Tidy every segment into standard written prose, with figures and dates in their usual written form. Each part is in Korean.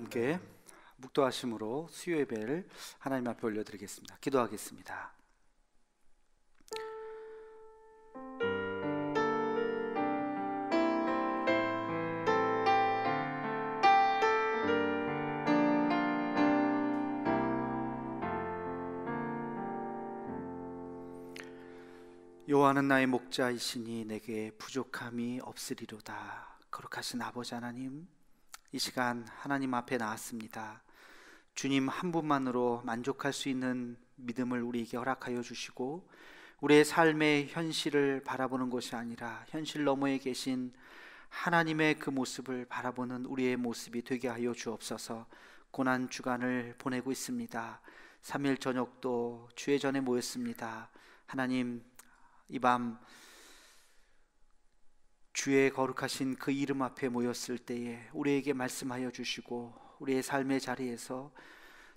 함께 묵도하심으로 수요 예배를 하나님 앞에 올려드리겠습니다. 기도하겠습니다. 여호와는 나의 목자이시니 내게 부족함이 없으리로다. 거룩하신 아버지 하나님, 이 시간 하나님 앞에 나왔습니다. 주님 한 분만으로 만족할 수 있는 믿음을 우리에게 허락하여 주시고, 우리의 삶의 현실을 바라보는 것이 아니라 현실 너머에 계신 하나님의 그 모습을 바라보는 우리의 모습이 되게 하여 주옵소서. 고난 주간을 보내고 있습니다. 3일 저녁도 주의 전에 모였습니다. 하나님, 이 밤 주의 거룩하신 그 이름 앞에 모였을 때에 우리에게 말씀하여 주시고, 우리의 삶의 자리에서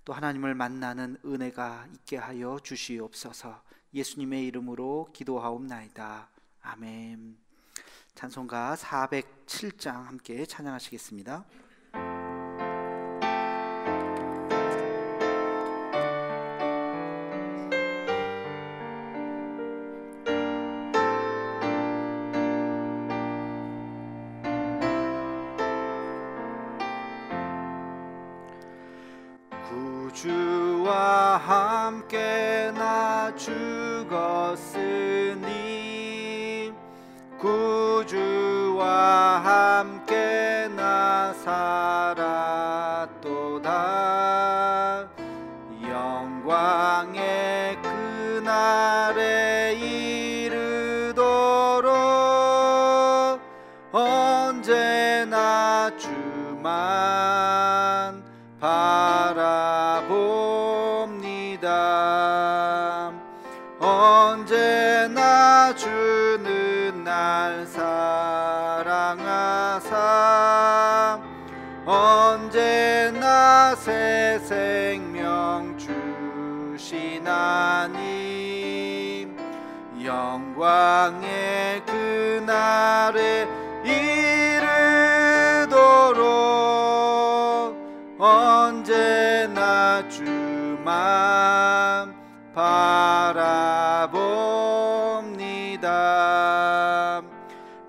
또 하나님을 만나는 은혜가 있게 하여 주시옵소서. 예수님의 이름으로 기도하옵나이다. 아멘. 찬송가 407장 함께 찬양하시겠습니다. 주와 함께 나 죽었으니, 구주와 함께 나 살았도다. 영광의 그날에 이르도록 언제나 주만 바라봅니다. 언제나 주는 날 사랑하사 언제나 새 생명 주시나니, 영광의 그날에 이르도록 언제나 주만 바라봅니다.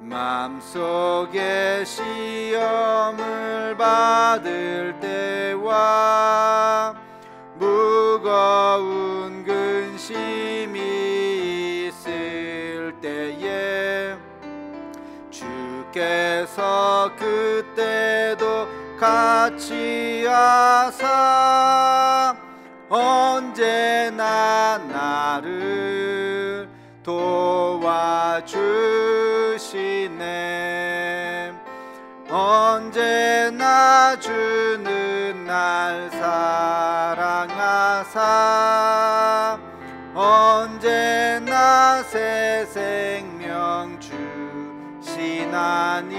마음속에 시험을 받을 때와 무거운 근심이 있을 때에 주께서 그때도 같이 하사 언제나 나를 도와주시네. 언제나 주는 날 사랑하사 언제나 새 생명 주시나니,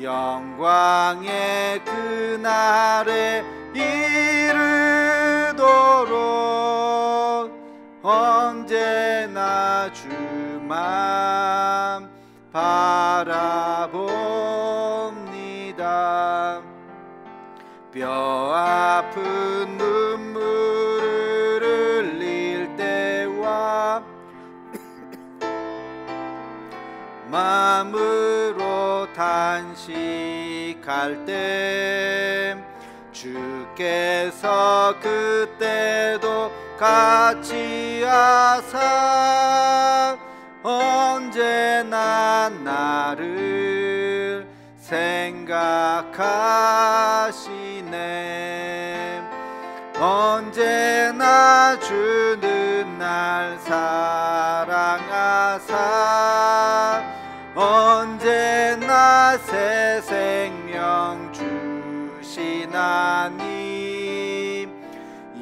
영광의 그날에 이르도록 언제나 주만 바라봅니다. 뼈 아픈 눈물을 흘릴 때와 마음으로 탄식할 때 주께서 그때도 같이 하사 언제나 나를 생각하시네. 언제나 주는 날 사랑하사 언제나 새 생명 주시나니,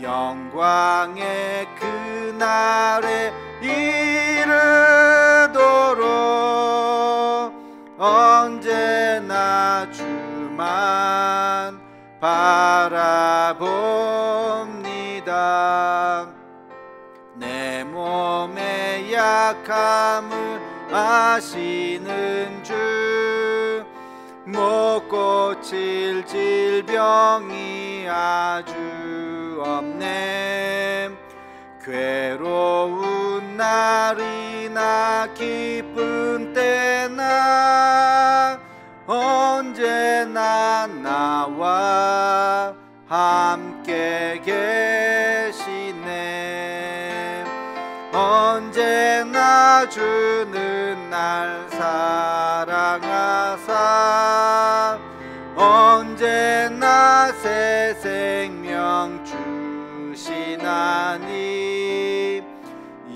영광의 그날에 이르도록 언제나 주만 바라봅니다. 내 몸의 약함을 아시는 주, 못 고칠 고칠 질병이 아주 없네. 괴로운 날이나 기쁜 때나 언제나 나와 함께 계시네. 언제나 주는 날 사랑하사 언제나 새 생명 주시나니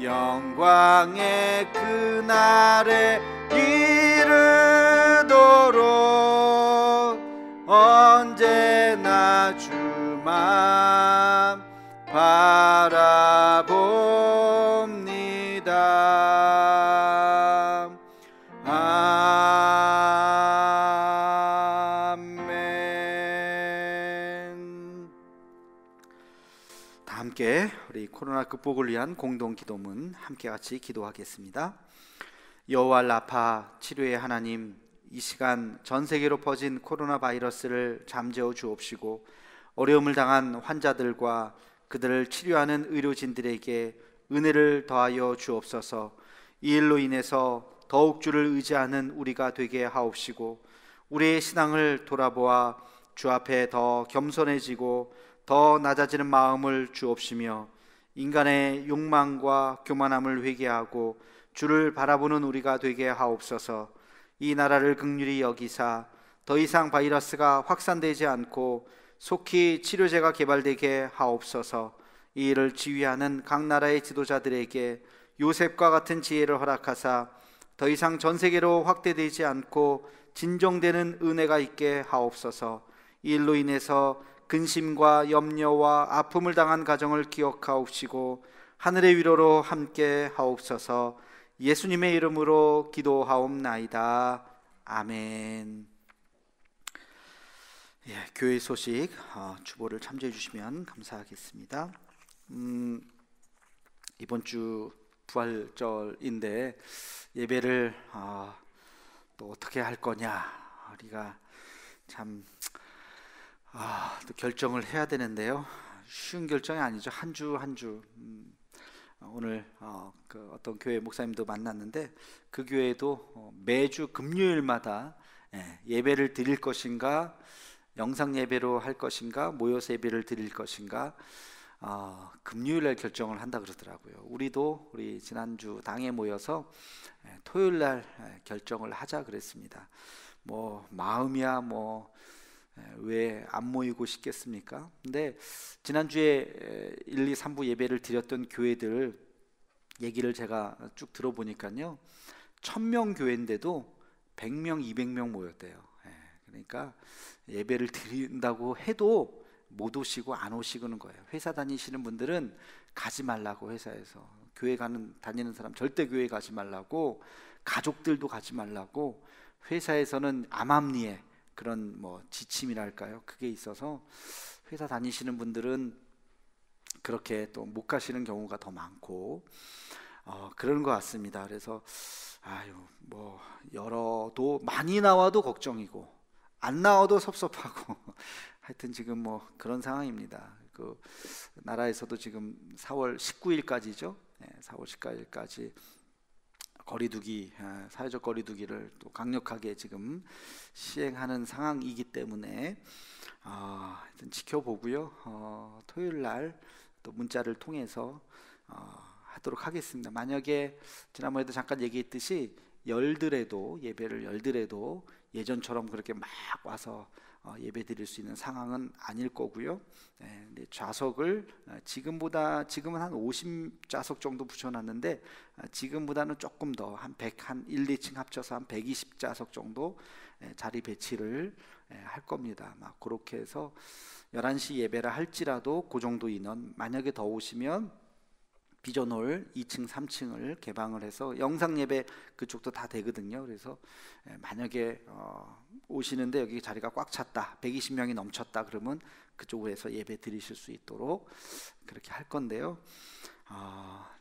영광의 그날에 이르도록 언제나 주만 바라봅니다. 아멘. 다 함께 우리 코로나 극복을 위한 공동 기도문 함께 같이 기도하겠습니다. 여호와 라파 치료의 하나님, 이 시간 전 세계로 퍼진 코로나 바이러스를 잠재워 주옵시고 어려움을 당한 환자들과 그들을 치료하는 의료진들에게 은혜를 더하여 주옵소서. 이 일로 인해서 더욱 주를 의지하는 우리가 되게 하옵시고 우리의 신앙을 돌아보아 주 앞에 더 겸손해지고 더 낮아지는 마음을 주옵시며 인간의 욕망과 교만함을 회개하고 주를 바라보는 우리가 되게 하옵소서. 이 나라를 긍휼히 여기사 더 이상 바이러스가 확산되지 않고 속히 치료제가 개발되게 하옵소서. 이 일을 지휘하는 각 나라의 지도자들에게 요셉과 같은 지혜를 허락하사 더 이상 전 세계로 확대되지 않고 진정되는 은혜가 있게 하옵소서. 이 일로 인해서 근심과 염려와 아픔을 당한 가정을 기억하옵시고 하늘의 위로로 함께 하옵소서. 예수님의 이름으로 기도하옵나이다. 아멘. 교회 소식 주보를 참조해 주시면 감사하겠습니다. 이번 주 부활절인데 예배를 또 어떻게 할 거냐 우리가 참 또 결정을 해야 되는데요. 쉬운 결정이 아니죠. 한 주 한 주. 오늘 그 어떤 교회 목사님도 만났는데 그 교회도 매주 금요일마다 예배를 드릴 것인가, 영상 예배로 할 것인가, 모여서 예배를 드릴 것인가 금요일날 결정을 한다 그러더라고요. 우리 지난주 당에 모여서 토요일날 결정을 하자 그랬습니다. 뭐 마음이야 뭐 왜 안 모이고 싶겠습니까? 근데 지난주에 1, 2, 3부 예배를 드렸던 교회들 얘기를 제가 쭉 들어보니까요 1000명 교회인데도 100명, 200명 모였대요. 그러니까 예배를 드린다고 해도 못 오시고 안 오시는 거예요. 회사 다니시는 분들은 가지 말라고, 회사에서 교회 다니는 사람 절대 교회 가지 말라고, 가족들도 가지 말라고, 회사에서는 암암리에 그런 뭐 지침이랄까요? 그게 있어서 회사 다니시는 분들은 그렇게 또 못 가시는 경우가 더 많고 그런 것 같습니다. 그래서 뭐 열어도 많이 나와도 걱정이고 안 나와도 섭섭하고 하여튼 지금 뭐 그런 상황입니다. 그 나라에서도 지금 4월 19일까지죠. 4월 19일까지 거리두기, 사회적 거리두기를 또 강력하게 지금 시행하는 상황이기 때문에 하여튼 지켜보고요. 토요일 날 또 문자를 통해서 하도록 하겠습니다. 만약에 지난번에도 잠깐 얘기했듯이 예배를 열더라도 예전처럼 그렇게 막 와서 예배 드릴 수 있는 상황은 아닐 거고요. 좌석을 지금은 한 50좌석 정도 붙여놨는데 지금보다는 조금 더 한 1, 2층 합쳐서 한 120좌석 정도 자리 배치를 할 겁니다. 막 그렇게 해서 11시 예배를 할지라도 그 정도 인원, 만약에 더 오시면 비전홀 2층, 3층을 개방을 해서 영상 예배 그쪽도 다 되거든요. 그래서 만약에 오시는데 여기 자리가 꽉 찼다, 120명이 넘쳤다 그러면 그쪽에서 예배 드리실 수 있도록 그렇게 할 건데요.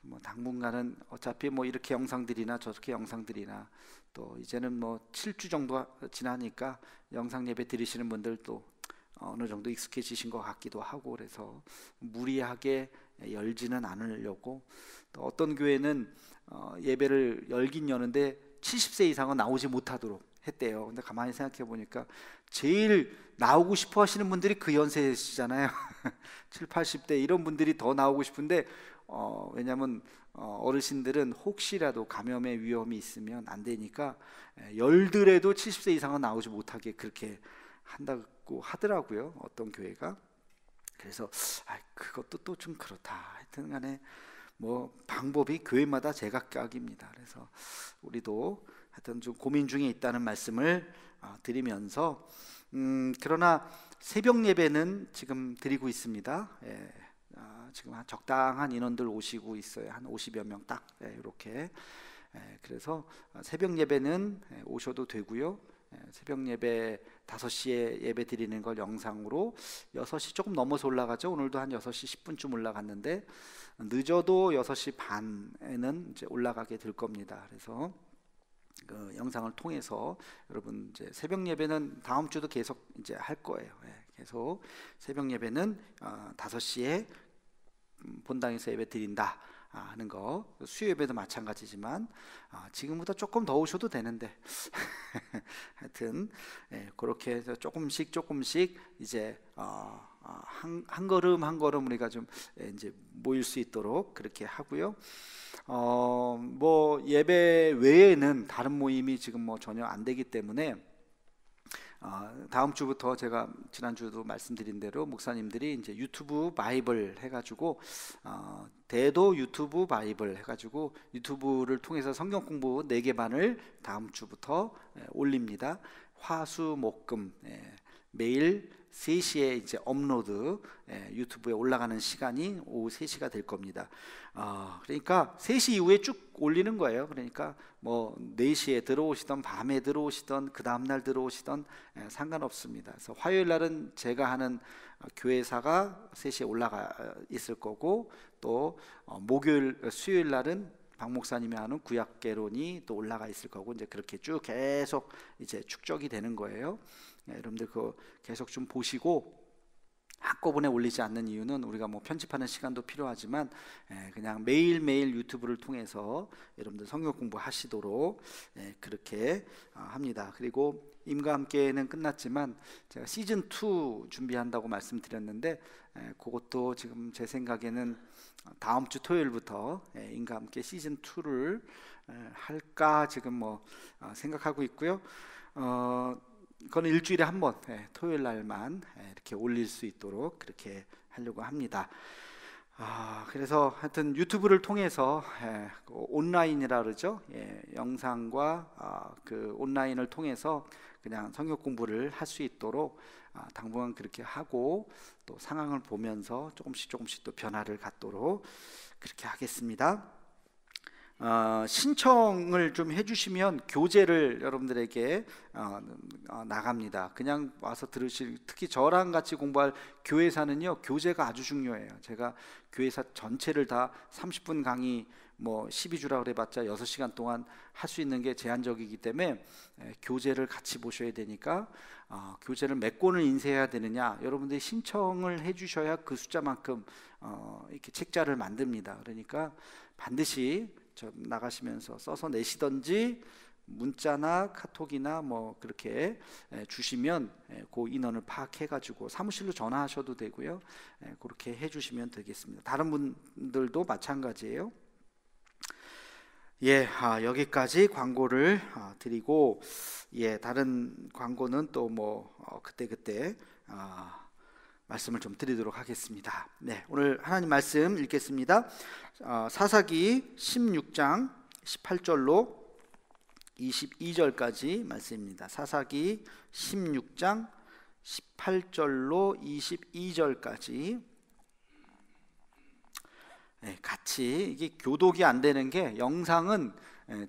뭐 당분간은 어차피 뭐 이렇게 영상들이나 저렇게 영상들이나 또 이제는 뭐 7주 정도 지나니까 영상 예배 드리시는 분들도 어느 정도 익숙해지신 것 같기도 하고, 그래서 무리하게 열지는 않으려고. 또 어떤 교회는 예배를 열긴 여는데 70세 이상은 나오지 못하도록 했대요. 근데 가만히 생각해 보니까 제일 나오고 싶어 하시는 분들이 그 연세시잖아요. 7, 80대 이런 분들이 더 나오고 싶은데 왜냐하면 어르신들은 혹시라도 감염의 위험이 있으면 안 되니까 열들에도 70세 이상은 나오지 못하게 그렇게 한다고 하더라고요, 어떤 교회가. 그래서 그것도 또 좀 그렇다. 하여튼 간에 뭐 방법이 교회마다 제각각입니다. 그래서 우리도 하여튼 좀 고민 중에 있다는 말씀을 드리면서 그러나 새벽 예배는 지금 드리고 있습니다. 지금 한 적당한 인원들 오시고 있어요. 한 50여 명 딱 이렇게. 그래서 새벽 예배는 오셔도 되고요. 새벽 예배 5시에 예배 드리는 걸 영상으로 6시 조금 넘어서 올라가죠. 오늘도 한 6시 10분쯤 올라갔는데 늦어도 6시 반에는 이제 올라가게 될 겁니다. 그래서 그 영상을 통해서 여러분 이제 새벽 예배는 다음 주도 계속 이제 할 거예요. 계속 새벽 예배는 5시에 본당에서 예배 드린다 하는 거. 수요 예배도 마찬가지지만 지금보다 조금 더 오셔도 되는데 하여튼 그렇게 해서 조금씩 이제 한 걸음 한 걸음 우리가 좀 이제 모일 수 있도록 그렇게 하고요. 뭐 예배 외에는 다른 모임이 지금 뭐 전혀 안 되기 때문에 다음 주부터 제가 지난주도 말씀드린 대로 목사님들이 이제 유튜브 바이블 해가지고 대도 유튜브 바이블 해가지고 유튜브를 통해서 성경 공부 4개반을 다음 주부터 올립니다. 화수목금 매일 3시에 이제 업로드 유튜브에 올라가는 시간이 오후 3시가 될 겁니다. 그러니까 3시 이후에 쭉 올리는 거예요. 그러니까 뭐 4시에 들어오시던 밤에 들어오시던 그 다음날 들어오시던 상관없습니다. 그래서 화요일 날은 제가 하는 교회사가 3시에 올라가 있을 거고, 또 목요일 수요일 날은 박 목사님이 하는 구약개론이 또 올라가 있을 거고, 이제 그렇게 쭉 계속 이제 축적이 되는 거예요. 여러분들 그거 계속 좀 보시고, 한꺼번에 올리지 않는 이유는 우리가 뭐 편집하는 시간도 필요하지만 그냥 매일매일 유튜브를 통해서 여러분들 성경 공부하시도록 그렇게 합니다. 그리고 임과 함께는 끝났지만 제가 시즌 2 준비한다고 말씀드렸는데 그것도 지금 제 생각에는 다음 주 토요일부터 임과 함께 시즌 2를 할까 지금 뭐 생각하고 있고요. 그건 일주일에 한 번 토요일 날만 이렇게 올릴 수 있도록 그렇게 하려고 합니다. 그래서 하여튼 유튜브를 통해서 온라인이라 그러죠. 영상과 그 온라인을 통해서 그냥 성경 공부를 할 수 있도록 당분간 그렇게 하고, 또 상황을 보면서 조금씩 또 변화를 갖도록 그렇게 하겠습니다. 신청을 좀 해주시면 교재를 여러분들에게 나갑니다. 그냥 와서 들으실, 특히 저랑 같이 공부할 교회사는요, 교재가 아주 중요해요. 제가 교회사 전체를 다 30분 강의 뭐 12주라 그래봤자 6시간 동안 할 수 있는 게 제한적이기 때문에 교재를 같이 보셔야 되니까 교재를 몇 권을 인쇄해야 되느냐, 여러분들이 신청을 해주셔야 그 숫자만큼 이렇게 책자를 만듭니다. 그러니까 반드시 나가시면서 써서 내시던지 문자나 카톡이나 뭐 그렇게 주시면 그 인원을 파악해 가지고 사무실로 전화하셔도 되고요. 그렇게 해주시면 되겠습니다. 다른 분들도 마찬가지예요. 여기까지 광고를 드리고, 다른 광고는 또 뭐 그때 말씀을 좀 드리도록 하겠습니다. 오늘 하나님 말씀 읽겠습니다. 사사기 16장 18절로 22절까지 말씀입니다. 사사기 16장 18절로 22절까지 같이, 이게 교독이 안 되는 게 영상은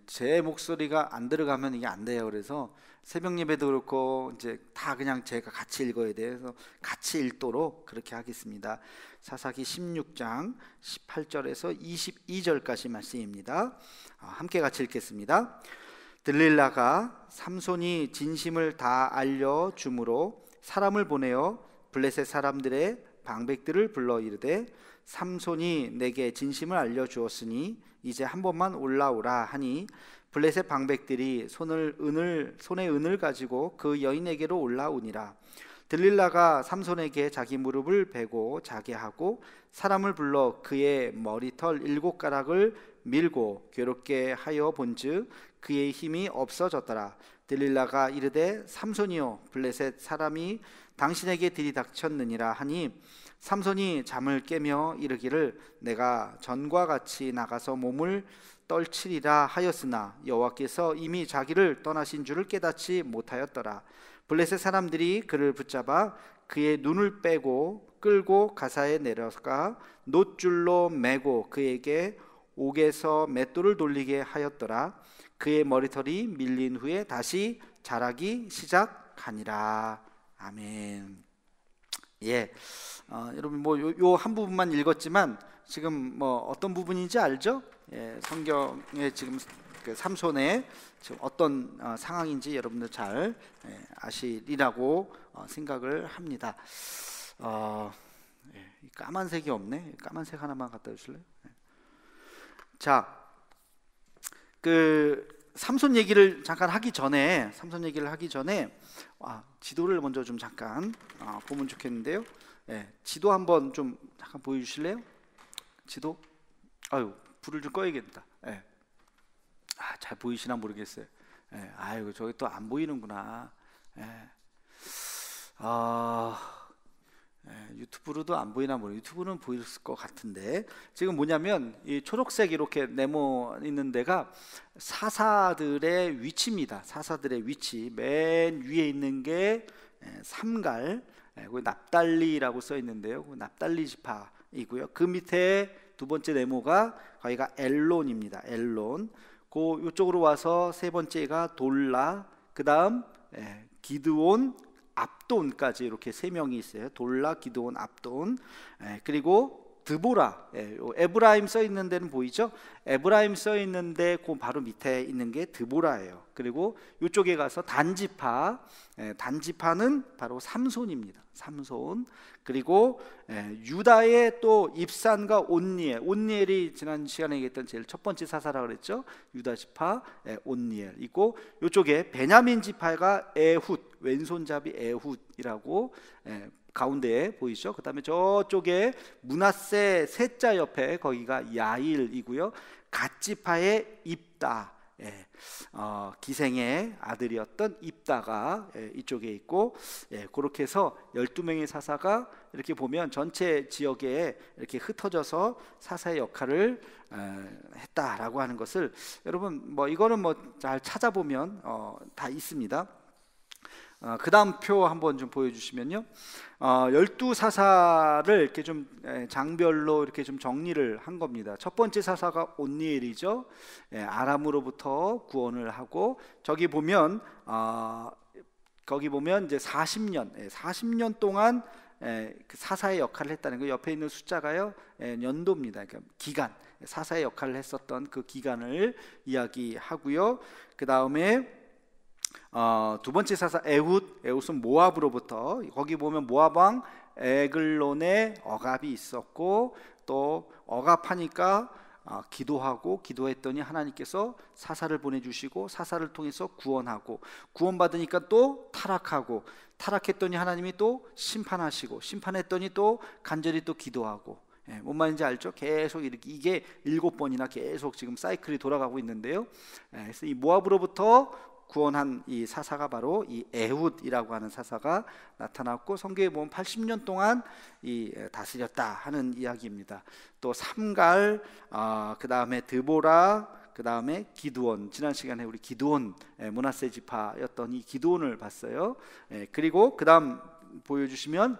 제 목소리가 안 들어가면 이게 안 돼요. 그래서 새벽 예배도 그렇고 이제 다 그냥 제가 같이 읽어야 돼서 같이 읽도록 그렇게 하겠습니다. 사사기 16장 18절에서 22절까지 말씀입니다. 함께 같이 읽겠습니다. 들릴라가 삼손이 진심을 다 알려주므로 사람을 보내어 블레셋 사람들의 방백들을 불러 이르되 삼손이 내게 진심을 알려주었으니 이제 한 번만 올라오라 하니 블레셋 방백들이 손에 은을 가지고 그 여인에게로 올라오니라. 들릴라가 삼손에게 자기 무릎을 베고 자게 하고 사람을 불러 그의 머리털 7가락을 밀고 괴롭게 하여 본즉 그의 힘이 없어졌더라. 들릴라가 이르되 삼손이여 블레셋 사람이 당신에게 들이닥쳤느니라 하니 삼손이 잠을 깨며 이르기를 내가 전과 같이 나가서 몸을 떨치리라 하였으나 여호와께서 이미 자기를 떠나신 줄을 깨닫지 못하였더라. 블레셋 사람들이 그를 붙잡아 그의 눈을 빼고 끌고 가사에 내려가 놋줄로 매고 그에게 옥에서 맷돌을 돌리게 하였더라. 그의 머리털이 밀린 후에 다시 자라기 시작하니라. 아멘. 여러분 요 한 부분만 읽었지만 지금 어떤 부분인지 알죠? 성경에 지금 그 삼손의 지금 어떤 상황인지 여러분들 잘 아시리라고 생각을 합니다. 까만색이 없네. 까만색 하나만 갖다 주실래요? 자, 그 삼손 얘기를 잠깐 하기 전에 지도를 먼저 좀 잠깐 보면 좋겠는데요. 지도 한번 좀 잠깐 보여주실래요? 지도. 불을 좀 꺼야겠다. 잘 보이시나 모르겠어요. 저기 또 안 보이는구나. 유튜브로도 안 보이나 모르겠어요. 유튜브는 보일 것 같은데 지금 뭐냐면 이 초록색 이렇게 네모 있는 데가 사사들의 위치입니다. 사사들의 위치 맨 위에 있는 게 삼갈, 납달리라고 써 있는데요. 납달리 지파이고요. 그 밑에 두 번째 네모가 거기가 엘론입니다. 엘론. 이쪽으로 와서 세 번째가 돌라, 그 다음 기드온, 압돈까지 이렇게 세 명이 있어요. 돌라, 기드온, 압돈. 그리고 드보라. 에브라임 써 있는 데는 보이죠? 에브라임 써 있는데 그 바로 밑에 있는 게 드보라예요. 그리고 이쪽에 가서 단지파. 단지파는 바로 삼손입니다. 삼손. 그리고 유다의 또 입산과 온니엘. 온니엘이 지난 시간에 얘기했던 제일 첫 번째 사사라고 그랬죠. 유다 지파 온니엘. 있고 이쪽에 베냐민 지파가 에훗, 왼손잡이 에훗이라고 가운데에 보이죠. 그 다음에 저쪽에 므낫세 셋자 옆에 거기가 야일이고요. 갓지파의 입다, 기생의 아들이었던 입다가 이쪽에 있고, 그렇게 해서 12명의 사사가 이렇게 보면 전체 지역에 이렇게 흩어져서 사사의 역할을 했다라고 하는 것을 여러분 이거는 잘 찾아보면 다 있습니다. 그 다음 표 한번 좀 보여주시면요. 12사사를 이렇게 좀 장별로 이렇게 좀 정리를 한 겁니다. 첫 번째 사사가 온니엘이죠. 아람으로부터 구원을 하고 거기 보면 이제 40년 동안 그 사사의 역할을 했다는 거. 옆에 있는 숫자가요 연도입니다. 그러니까 기간, 사사의 역할을 했었던 그 기간을 이야기하고요. 그 다음에 두 번째 사사 에훗은 모압으로부터, 거기 보면 모압 왕 에글론의 억압이 있었고, 또 억압하니까 기도했더니 하나님께서 사사를 보내주시고 사사를 통해서 구원하고, 구원받으니까 또 타락했더니 하나님이 또 심판하시고, 심판했더니 또 간절히 또 기도하고. 뭔 말인지 알죠? 계속 이게 7번이나 계속 지금 사이클이 돌아가고 있는데요. 그래서 이 모압으로부터 구원한 이 사사가 바로 이 에훗이라고 하는 사사가 나타났고, 성경에 보면 80년 동안 다스렸다 하는 이야기입니다. 또 삼갈, 그 다음에 드보라, 그 다음에 기드온. 지난 시간에 우리 기드온, 므낫세 지파였던 이 기드온을 봤어요. 그리고 그 다음 보여주시면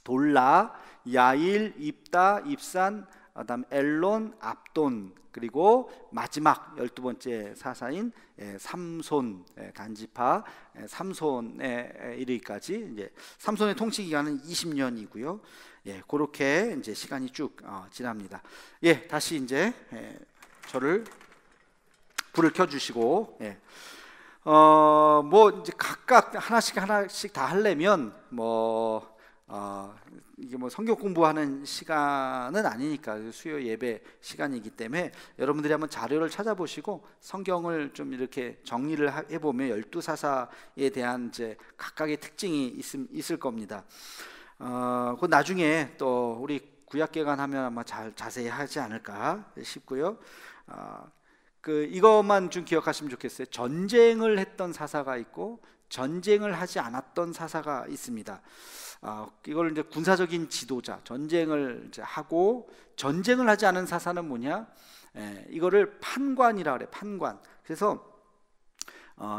돌라, 야일, 입다, 입산, 그다음 엘론, 압돈, 그리고 마지막 12번째 사사인 삼손, 단지파 삼손에 이르기까지 이제 삼손의 통치 기간은 20년이고요. 그렇게 이제 시간이 쭉 지납니다. 다시 이제 저를 불을 켜 주시고 뭐 이제 각각 하나씩 다 하려면 이게 뭐 성경 공부하는 시간은 아니니까 수요 예배 시간이기 때문에 여러분들이 한번 자료를 찾아보시고 성경을 좀 이렇게 정리를 해보면 12사사에 대한 이제 각각의 특징이 있을 겁니다. 그 나중에 또 우리 구약개관 하면 아마 자세히 하지 않을까 싶고요. 이것만 좀 기억하시면 좋겠어요. 전쟁을 했던 사사가 있고 전쟁을 하지 않았던 사사가 있습니다. 이걸 이제 군사적인 지도자, 전쟁을 이제 하고 전쟁을 하지 않은 사사는 뭐냐? 이거를 판관이라 그래. 판관. 그래서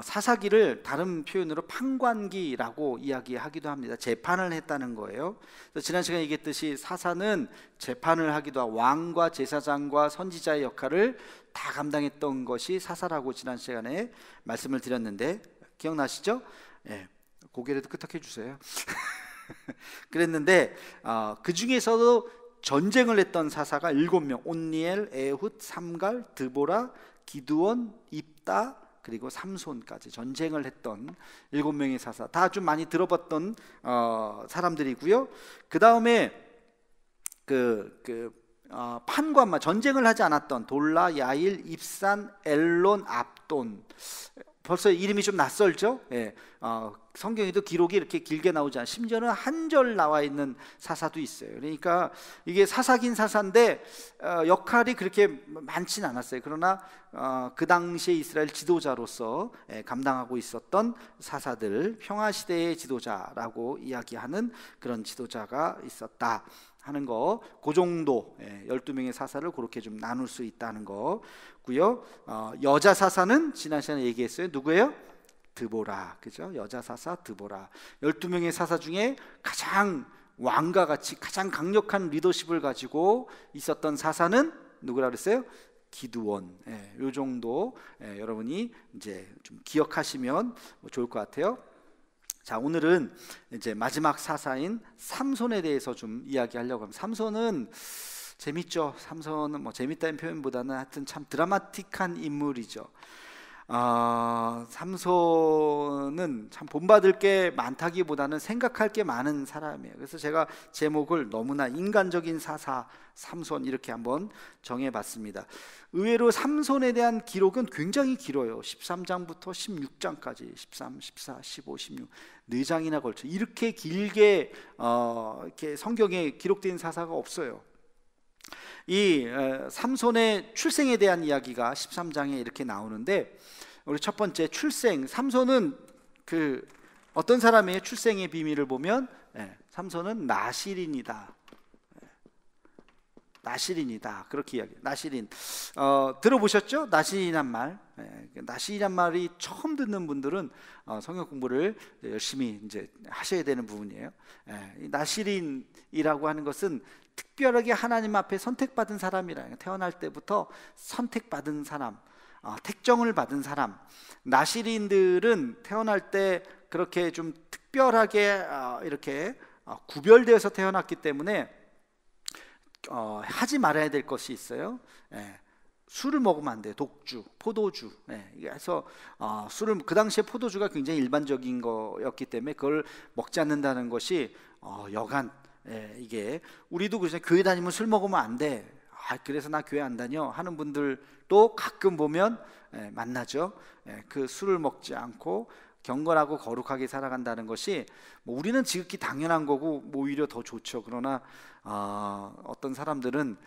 사사기를 다른 표현으로 판관기라고 이야기하기도 합니다. 재판을 했다는 거예요. 그래서 지난 시간에 얘기했듯이 사사는 재판을 하기도 하고 왕과 제사장과 선지자의 역할을 다 감당했던 것이 사사라고 지난 시간에 말씀을 드렸는데 기억나시죠? 고개라도 끄덕해 주세요. 그랬는데 그 중에서도 전쟁을 했던 사사가 7명, 온니엘, 에훗, 삼갈, 드보라, 기드온, 입다, 그리고 삼손까지 전쟁을 했던 7명의 사사, 다 좀 많이 들어봤던 사람들이고요. 그 다음에 판관만 전쟁을 하지 않았던 돌라, 야일, 입산, 엘론, 압돈. 벌써 이름이 좀 낯설죠? 성경에도 기록이 이렇게 길게 나오지 않아요. 심지어는 한 절 나와 있는 사사도 있어요. 그러니까 이게 사사긴 사사인데 역할이 그렇게 많지는 않았어요. 그러나 그 당시에 이스라엘 지도자로서 감당하고 있었던 사사들, 평화시대의 지도자라고 이야기하는 그런 지도자가 있었다 하는 거, 그 정도 12명의 사사를 그렇게 좀 나눌 수 있다는 거고요. 여자 사사는 지난 시간에 얘기했어요. 누구예요? 드보라. 그죠? 여자 사사 드보라. 12명의 사사 중에 가장 왕과 같이 가장 강력한 리더십을 가지고 있었던 사사는 누구라 그랬어요? 기드온. 이 정도 여러분이 이제 좀 기억하시면 좋을 것 같아요. 자, 오늘은 이제 마지막 사사인 삼손에 대해서 좀 이야기하려고 합니다. 삼손은 재밌죠. 삼손은 뭐 재밌다는 표현보다는 하여튼 참 드라마틱한 인물이죠. 삼손은 참 본받을 게 많다기보다는 생각할 게 많은 사람이에요. 그래서 제가 제목을 너무나 인간적인 사사 삼손 이렇게 한번 정해봤습니다. 의외로 삼손에 대한 기록은 굉장히 길어요. 13장부터 16장까지 13, 14, 15, 16 4장이나 걸쳐 이렇게 길게 이렇게 성경에 기록된 사사가 없어요. 이 삼손의 출생에 대한 이야기가 13장에 이렇게 나오는데, 우리 첫 번째 출생, 삼손은 어떤 사람의 출생의 비밀을 보면 삼손은 나실인이다. 나실인이다. 그렇게 이야기해요. 나실인. 들어보셨죠? 나실인한 말. 나실인한 말이 처음 듣는 분들은 성경 공부를 열심히 이제 하셔야 되는 부분이에요. 나실인이라고 하는 것은 특별하게 하나님 앞에 선택받은 사람이라, 태어날 때부터 선택받은 사람, 택정을 받은 사람. 나실인들은 태어날 때 그렇게 좀 특별하게 이렇게 구별되어서 태어났기 때문에 하지 말아야 될 것이 있어요. 술을 먹으면 안 돼요. 독주, 포도주. 그래서 술을, 그 당시에 포도주가 굉장히 일반적인 거였기 때문에 그걸 먹지 않는다는 것이 여간, 이게 우리도 그래서 교회 다니면 술 먹으면 안 돼. 그래서 나 교회 안 다녀 하는 분들도 가끔 보면 만나죠. 그 술을 먹지 않고 경건하고 거룩하게 살아간다는 것이 뭐 우리는 지극히 당연한 거고 뭐 오히려 더 좋죠. 그러나 어떤 사람들은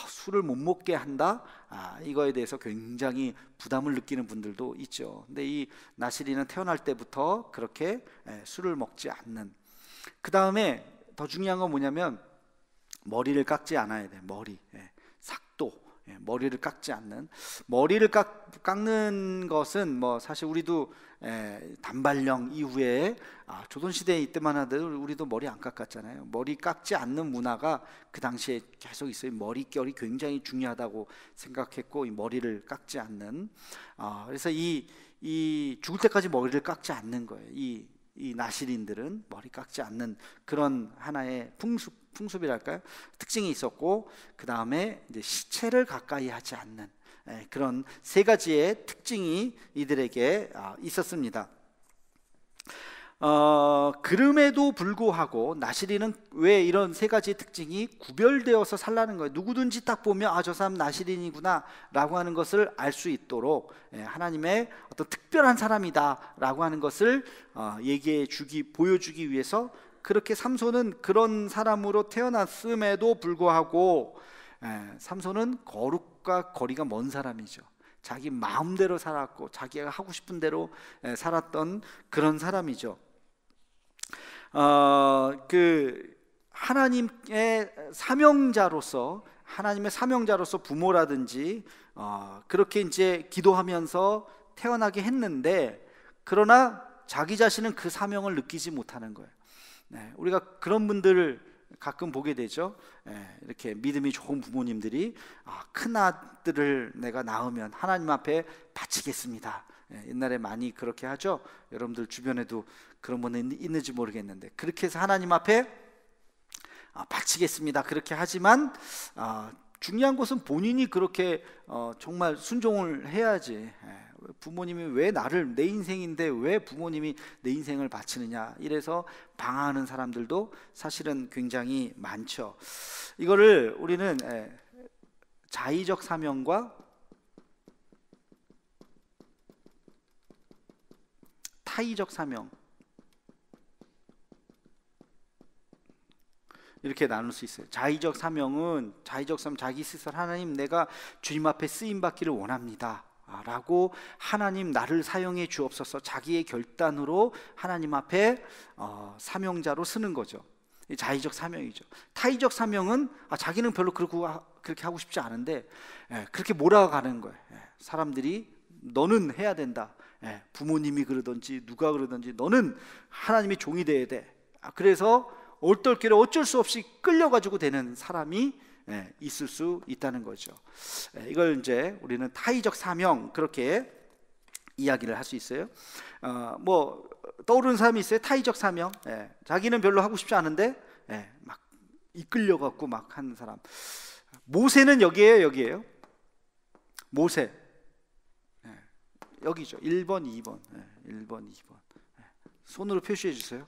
술을 못 먹게 한다, 이거에 대해서 굉장히 부담을 느끼는 분들도 있죠. 근데 이 나실이는 태어날 때부터 그렇게 술을 먹지 않는. 그 다음에 더 중요한 건 뭐냐면 머리를 깎지 않아야 돼. 머리, 삭도. 머리를 깎지 않는. 머리를 깎는 것은 뭐 사실 우리도 단발령 이후에 조선시대 이때만 하더라도 우리도 머리 안 깎았잖아요. 머리 깎지 않는 문화가 그 당시에 계속 있어요. 머릿결이 굉장히 중요하다고 생각했고, 이 머리를 깎지 않는, 그래서 이 죽을 때까지 머리를 깎지 않는 거예요. 이 나시린들은 머리 깎지 않는 그런 하나의 풍습이랄까요? 특징이 있었고, 그 다음에 이제 시체를 가까이 하지 않는 그런 세 가지의 특징이 이들에게 있었습니다. 그럼에도 불구하고 나시린은 왜 이런 세 가지 특징이 구별되어서 살라는 거예요. 누구든지 딱 보면 저 사람 나시린이구나 라고 하는 것을 알 수 있도록 하나님의 어떤 특별한 사람이다 라고 하는 것을 보여주기 위해서 그렇게 삼손은 그런 사람으로 태어났음에도 불구하고 삼손은 거룩과 거리가 먼 사람이죠. 자기 마음대로 살았고 자기가 하고 싶은 대로 살았던 그런 사람이죠. 하나님의 사명자로서 부모라든지 그렇게 이제 기도하면서 태어나게 했는데, 그러나 자기 자신은 그 사명을 느끼지 못하는 거예요. 우리가 그런 분들을 가끔 보게 되죠. 이렇게 믿음이 좋은 부모님들이 큰 아들을 내가 낳으면 하나님 앞에 바치겠습니다. 옛날에 많이 그렇게 하죠. 여러분들 주변에도 그런 분이 있는지 모르겠는데, 그렇게 해서 하나님 앞에 바치겠습니다 그렇게 하지만 중요한 것은 본인이 그렇게 정말 순종을 해야지. 부모님이 왜 내 인생인데 왜 부모님이 내 인생을 바치느냐, 이래서 방황하는 사람들도 사실은 굉장히 많죠. 이거를 우리는 자의적 사명과 타의적 사명, 이렇게 나눌 수 있어요. 자의적 사명은 자기 스스로 하나님, 내가 주님 앞에 쓰임 받기를 원합니다 라고 하나님 나를 사용해 주옵소서, 자기의 결단으로 하나님 앞에 사명자로 쓰는 거죠. 자의적 사명이죠. 타의적 사명은 자기는 별로 그렇게 하고 싶지 않은데 그렇게 몰아가는 거예요. 사람들이 너는 해야 된다, 부모님이 그러든지 누가 그러든지 너는 하나님의 종이 돼야 돼. 그래서 얼떨결에 어쩔 수 없이 끌려가지고 되는 사람이 있을 수 있다는 거죠. 이걸 이제 우리는 타의적 사명, 그렇게 이야기를 할 수 있어요. 뭐 떠오르는 사람이 있어요. 타의적 사명, 자기는 별로 하고 싶지 않은데 막 이끌려갖고 막 하는 사람. 모세는 여기에요. 모세 여기죠. 1번 2번 1번 2번 손으로 표시해 주세요.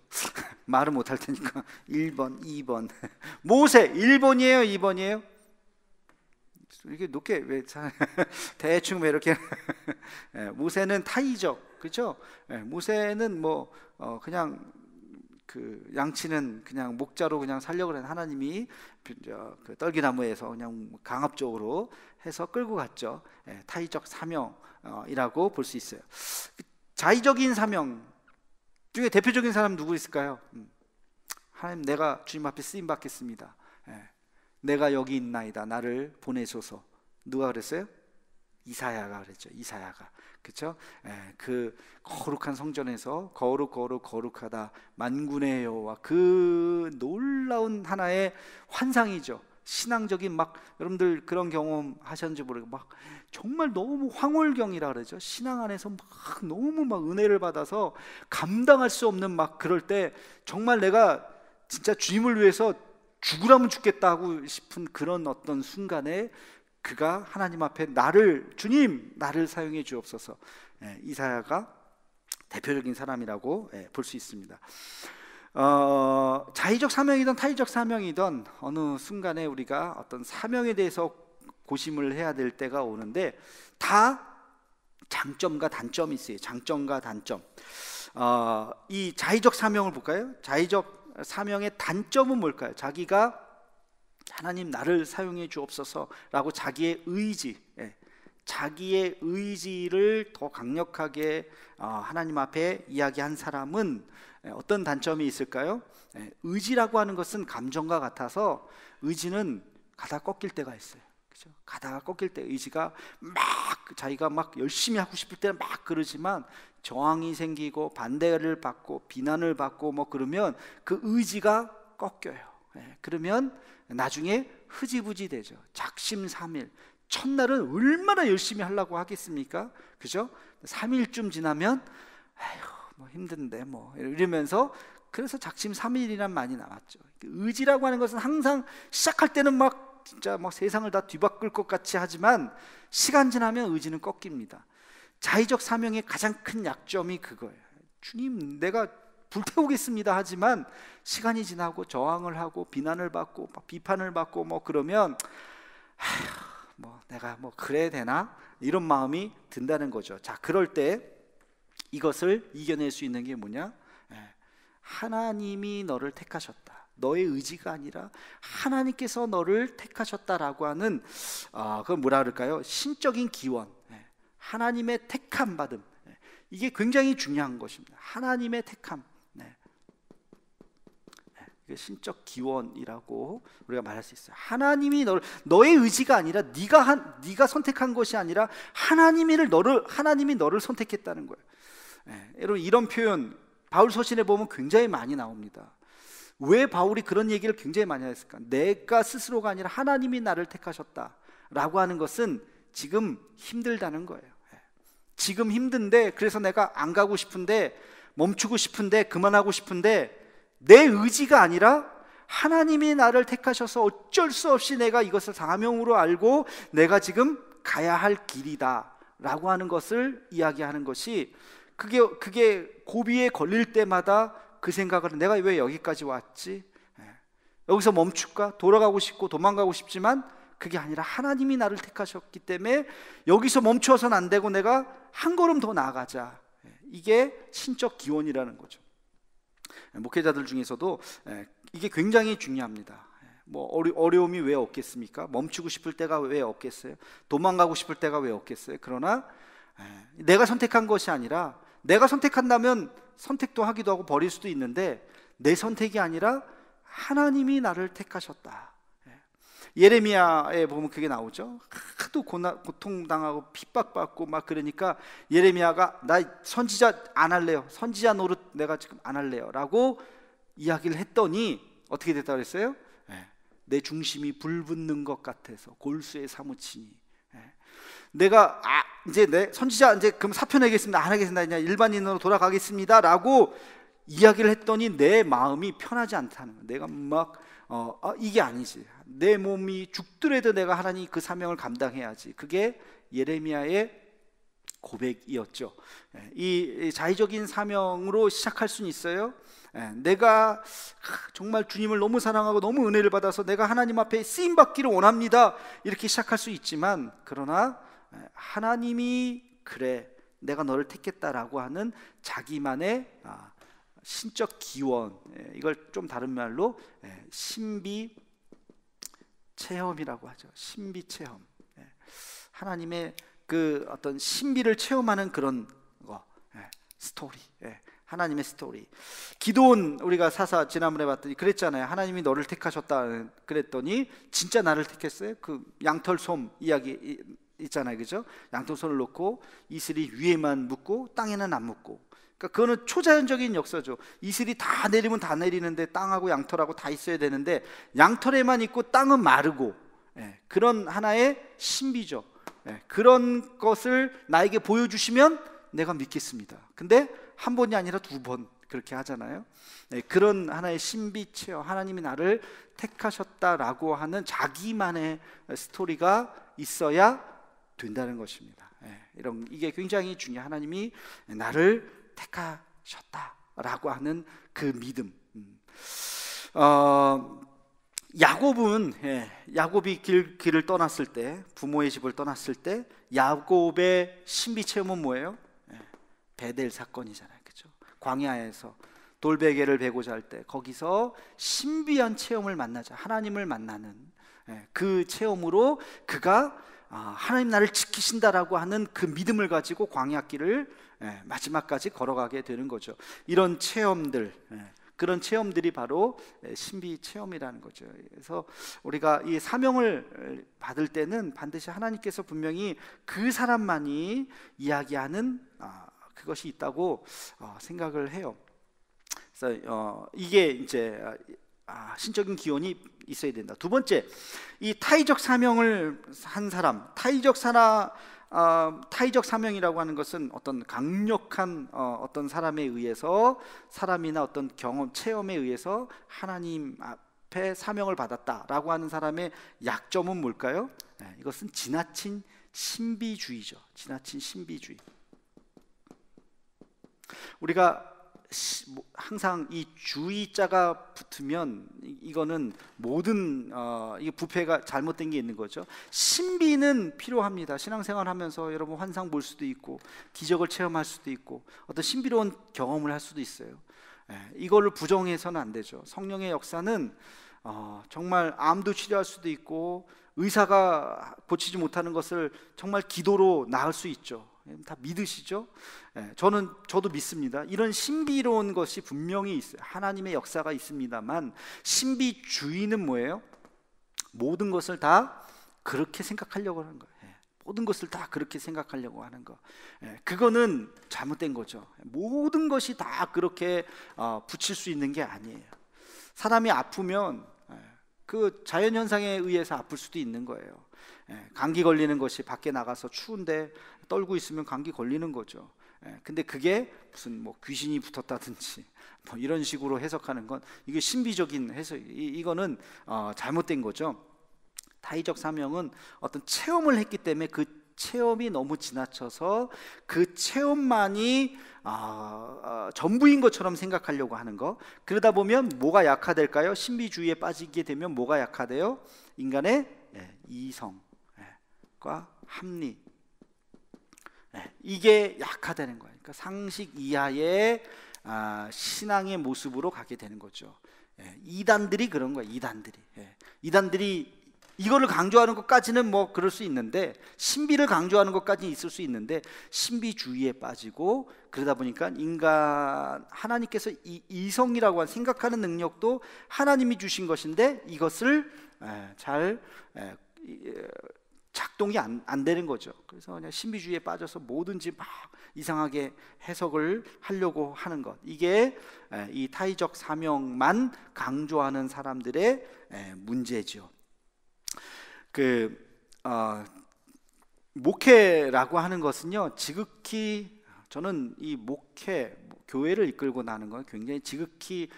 말은 못할 테니까. 1번 2번 모세 1번이에요 2번이에요? 이렇게 높게 왜 대충 왜 이렇게 모세는 타의적, 그렇죠? 모세는 뭐 그냥 그 양치는 그냥 목자로 그냥 살려고 하는 하나님이 그 떨기나무에서 그냥 강압적으로 해서 끌고 갔죠. 타의적 사명이라고 볼 수 있어요. 자의적인 사명 중에 대표적인 사람 누구 있을까요? 하나님, 내가 주님 앞에 쓰임 받겠습니다. 내가 여기 있나이다, 나를 보내소서. 누가 그랬어요? 이사야가 그랬죠. 이사야가, 그렇죠? 그 거룩한 성전에서 거룩하다 만군의 여호와, 그 놀라운 하나의 환상이죠. 신앙적인 막, 여러분들 그런 경험 하셨는지 모르고 막 정말 너무 황홀경이라 그러죠. 신앙 안에서 막 너무 막 은혜를 받아서 감당할 수 없는 막 그럴 때 정말 내가 진짜 주님을 위해서 죽으라면 죽겠다 하고 싶은 그런 어떤 순간에 그가 하나님 앞에 주님 나를 사용해 주옵소서. 이사야가 대표적인 사람이라고 볼 수 있습니다. 자의적 사명이든 타의적 사명이든 어느 순간에 우리가 어떤 사명에 대해서 고심을 해야 될 때가 오는데, 다 장점과 단점이 있어요. 장점과 단점. 이 자의적 사명을 볼까요? 자의적 사명의 단점은 뭘까요? 자기가 하나님 나를 사용해 주옵소서라고 자기의 의지를 더 강력하게 하나님 앞에 이야기한 사람은 어떤 단점이 있을까요? 의지라고 하는 것은 감정과 같아서 의지는 가다 꺾일 때가 있어요. 그죠? 가다가 꺾일 때 의지가 막 자기가 막 열심히 하고 싶을 때는 막 그러지만 저항이 생기고 반대를 받고 비난을 받고 뭐 그러면 그 의지가 꺾여요. 그러면 나중에 흐지부지 되죠. 작심삼일. 첫날은 얼마나 열심히 하려고 하겠습니까? 그죠? 3일쯤 지나면 아휴 뭐 힘든데 뭐 이러면서, 그래서 작심삼일이란 말이 나왔죠. 의지라고 하는 것은 항상 시작할 때는 막 진짜 뭐 세상을 다 뒤바꿀 것 같이 하지만 시간 지나면 의지는 꺾입니다. 자의적 사명의 가장 큰 약점이 그거예요. 주님 내가 불태우겠습니다 하지만 시간이 지나고 저항을 하고 비난을 받고 비판을 받고 뭐 그러면 뭐 내가 뭐 그래야 되나 이런 마음이 든다는 거죠. 자, 그럴 때 이것을 이겨낼 수 있는 게 뭐냐? 하나님이 너를 택하셨다. 너의 의지가 아니라 하나님께서 너를 택하셨다라고 하는 그걸 뭐라 그럴까요? 신적인 기원, 하나님의 택함 받음. 이게 굉장히 중요한 것입니다. 하나님의 택함. 신적 기원이라고 우리가 말할 수 있어요. 하나님이 너의 의지가 아니라 네가 선택한 것이 아니라 하나님이 너를 선택했다는 거예요. 여러분 이런 표현 바울 서신에 보면 굉장히 많이 나옵니다. 왜 바울이 그런 얘기를 굉장히 많이 했을까? 내가 스스로가 아니라 하나님이 나를 택하셨다라고 하는 것은 지금 힘들다는 거예요. 지금 힘든데, 그래서 내가 안 가고 싶은데, 멈추고 싶은데, 그만하고 싶은데 내 의지가 아니라 하나님이 나를 택하셔서 어쩔 수 없이 내가 이것을 사명으로 알고 내가 지금 가야 할 길이다 라고 하는 것을 이야기하는 것이, 그게 고비에 걸릴 때마다 그 생각을, 내가 왜 여기까지 왔지? 여기서 멈출까? 돌아가고 싶고 도망가고 싶지만 그게 아니라 하나님이 나를 택하셨기 때문에 여기서 멈춰서는 안 되고 내가 한 걸음 더 나아가자. 이게 신적 기원이라는 거죠. 목회자들 중에서도 이게 굉장히 중요합니다. 뭐 어려움이 왜 없겠습니까? 멈추고 싶을 때가 왜 없겠어요? 도망가고 싶을 때가 왜 없겠어요? 그러나 내가 선택한 것이 아니라, 내가 선택한다면 선택도 하기도 하고 버릴 수도 있는데 내 선택이 아니라 하나님이 나를 택하셨다. 예레미야에 보면 그게 나오죠. 하도 고통당하고 핍박받고 막 그러니까 예레미야가 나 선지자 안 할래요, 선지자 노릇 내가 지금 안 할래요 라고 이야기를 했더니 어떻게 됐다고 그랬어요? 내 중심이 불붙는 것 같아서 골수에 사무치니, 내가 이제 내 선지자 이제 그럼 사표 내겠습니다, 안 하겠습니다, 그냥 일반인으로 돌아가겠습니다 라고 이야기를 했더니 내 마음이 편하지 않다는 거예요. 내가 막 이게 아니지, 내 몸이 죽더라도 내가 하나님 그 사명을 감당해야지. 그게 예레미야의 고백이었죠. 이 자의적인 사명으로 시작할 수는 있어요. 내가 정말 주님을 너무 사랑하고 너무 은혜를 받아서 내가 하나님 앞에 쓰임받기를 원합니다, 이렇게 시작할 수 있지만, 그러나 하나님이 그래 내가 너를 택했다라고 하는 자기만의 신적 기원, 이걸 좀 다른 말로 신비 체험이라고 하죠. 신비 체험. 하나님의 그 어떤 신비를 체험하는 그런 거, 스토리. 하나님의 스토리. 기도원 우리가 사사 지난번에 봤더니 그랬잖아요. 하나님이 너를 택하셨다 그랬더니 진짜 나를 택했어요. 그 양털솜 이야기 있잖아요, 그죠? 양털솜을 놓고 이슬이 위에만 묻고 땅에는 안 묻고. 그러니까 그거는 초자연적인 역사죠. 이슬이 다 내리면 다 내리는데 땅하고 양털하고 다 있어야 되는데 양털에만 있고 땅은 마르고, 그런 하나의 신비죠. 그런 것을 나에게 보여주시면 내가 믿겠습니다. 근데 한 번이 아니라 두 번 그렇게 하잖아요. 그런 하나의 신비 체험, 하나님이 나를 택하셨다라고 하는 자기만의 스토리가 있어야 된다는 것입니다. 이게 굉장히 중요해요. 하나님이 나를 택하셨다라고 하는 그 믿음. 야곱이 길을 떠났을 때, 부모의 집을 떠났을 때 야곱의 신비 체험은 뭐예요? 베델 사건이잖아요, 그렇죠? 광야에서 돌베개를 베고자 할 때 거기서 신비한 체험을 만나자, 하나님을 만나는 그 체험으로 그가 하나님 나를 지키신다라고 하는 그 믿음을 가지고 광야길을 마지막까지 걸어가게 되는 거죠. 이런 체험들, 그런 체험들이 바로 신비 체험이라는 거죠. 그래서 우리가 이 사명을 받을 때는 반드시 하나님께서 분명히 그 사람만이 이야기하는 그것이 있다고 생각을 해요. 그래서 이게 이제 신적인 기원이 있어야 된다. 두 번째, 이 타의적 사명을 한 사람, 타의적 사명이라고 하는 것은 어떤 강력한 어떤 사람에 의해서, 사람이나 어떤 경험, 체험에 의해서 하나님 앞에 사명을 받았다라고 하는 사람의 약점은 뭘까요? 이것은 지나친 신비주의죠. 지나친 신비주의. 우리가 항상 이 주의자가 붙으면 이거는 모든 이게 부패가 잘못된 게 있는 거죠. 신비는 필요합니다. 신앙생활 하면서 여러분 환상 볼 수도 있고 기적을 체험할 수도 있고 어떤 신비로운 경험을 할 수도 있어요. 이거를 부정해서는 안 되죠. 성령의 역사는 정말 암도 치료할 수도 있고 의사가 고치지 못하는 것을 정말 기도로 나을 수 있죠. 다 믿으시죠? 저도 믿습니다. 이런 신비로운 것이 분명히 있어요. 하나님의 역사가 있습니다만 신비주의는 뭐예요? 모든 것을 다 그렇게 생각하려고 하는 거예요. 모든 것을 다 그렇게 생각하려고 하는 거. 그거는 잘못된 거죠. 모든 것이 다 그렇게 붙일 수 있는 게 아니에요. 사람이 아프면 그 자연현상에 의해서 아플 수도 있는 거예요. 감기 걸리는 것이 밖에 나가서 추운데 떨고 있으면 감기 걸리는 거죠. 근데 그게 무슨 뭐 귀신이 붙었다든지 뭐 이런 식으로 해석하는 건 이게 신비적인 해석, 이거는 잘못된 거죠. 타의적 사명은 어떤 체험을 했기 때문에 그 체험이 너무 지나쳐서 그 체험만이 전부인 것처럼 생각하려고 하는 거. 그러다 보면 뭐가 약화될까요? 신비주의에 빠지게 되면 뭐가 약화돼요? 인간의 이성과 합리, 이게 약화되는 거예요. 그러니까 상식 이하의 신앙의 모습으로 가게 되는 거죠. 이단들이 그런 거예요. 이단들이 이거를 강조하는 것까지는 뭐 그럴 수 있는데, 신비를 강조하는 것까지는 있을 수 있는데 신비주의에 빠지고, 그러다 보니까 인간, 하나님께서 이성이라고 하는 생각하는 능력도 하나님이 주신 것인데 이것을 잘 작동이 안 되는 거죠. 그래서 그냥 신비주의에 빠져서 뭐든지 막 이상하게 해석을 하려고 하는 것, 이게 이 타의적 사명만 강조하는 사람들의 문제죠. 목회라고 하는 것은요, 지극히, 저는 이 목회, 교회를 이끌고 나는 건 굉장히 지극히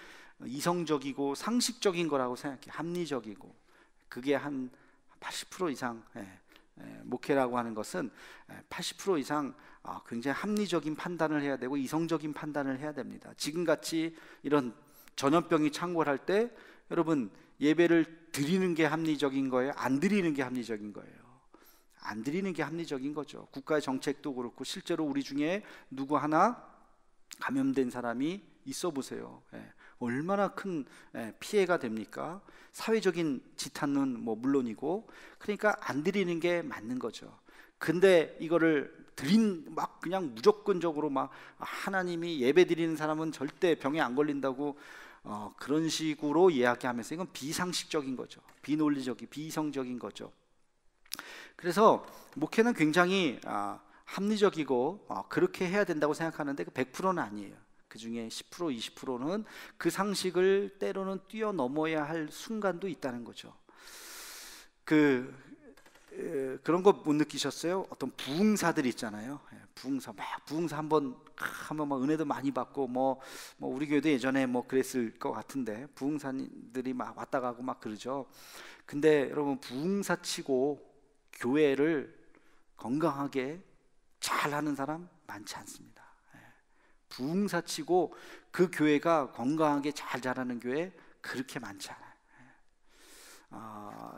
이성적이고 상식적인 거라고 생각해요. 합리적이고. 그게 한 80% 이상, 목회라고 하는 것은 80% 이상 굉장히 합리적인 판단을 해야 되고 이성적인 판단을 해야 됩니다. 지금같이 이런 전염병이 창궐할 때 여러분, 예배를 드리는 게 합리적인 거예요? 안 드리는 게 합리적인 거예요? 안 드리는 게 합리적인 거죠. 국가의 정책도 그렇고, 실제로 우리 중에 누구 하나 감염된 사람이 있어 보세요. 얼마나 큰 피해가 됩니까? 사회적인 지탄은 뭐 물론이고, 그러니까 안 드리는 게 맞는 거죠. 근데 이거를 막 그냥 무조건적으로 막 하나님이 예배 드리는 사람은 절대 병에 안 걸린다고 그런 식으로 이야기하면서, 이건 비상식적인 거죠. 비논리적인, 비이성적인 거죠. 그래서 목회는 굉장히 합리적이고 그렇게 해야 된다고 생각하는데 그 100%는 아니에요. 그 중에 10%, 20%는 그 상식을 때로는 뛰어넘어야 할 순간도 있다는 거죠. 그런 거 못 느끼셨어요? 어떤 부흥사들 있잖아요. 부흥사 한번 막 은혜도 많이 받고, 뭐 우리 교회도 예전에 뭐 그랬을 것 같은데, 부흥사님들이 막 왔다 가고 막 그러죠. 근데 여러분, 부흥사치고 교회를 건강하게 잘하는 사람 많지 않습니다. 부흥사치고 그 교회가 건강하게 잘 자라는 교회 그렇게 많지 않아요.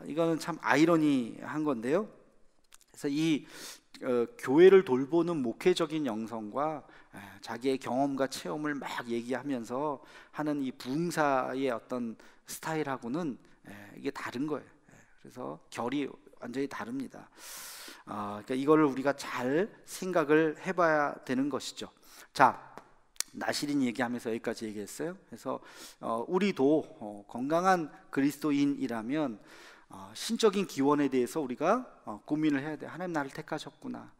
이거는 참 아이러니한 건데요. 그래서 이 교회를 돌보는 목회적인 영성과 자기의 경험과 체험을 막 얘기하면서 하는 이 부흥사의 어떤 스타일하고는 이게 다른 거예요. 그래서 결이 완전히 다릅니다. 그러니까 이거를 우리가 잘 생각을 해봐야 되는 것이죠. 자, 나시린 얘기하면서 여기까지 얘기했어요. 그래서 우리도 건강한 그리스도인이라면 신적인 기원에 대해서 우리가 고민을 해야 돼. 하나님 나를 택하셨구나.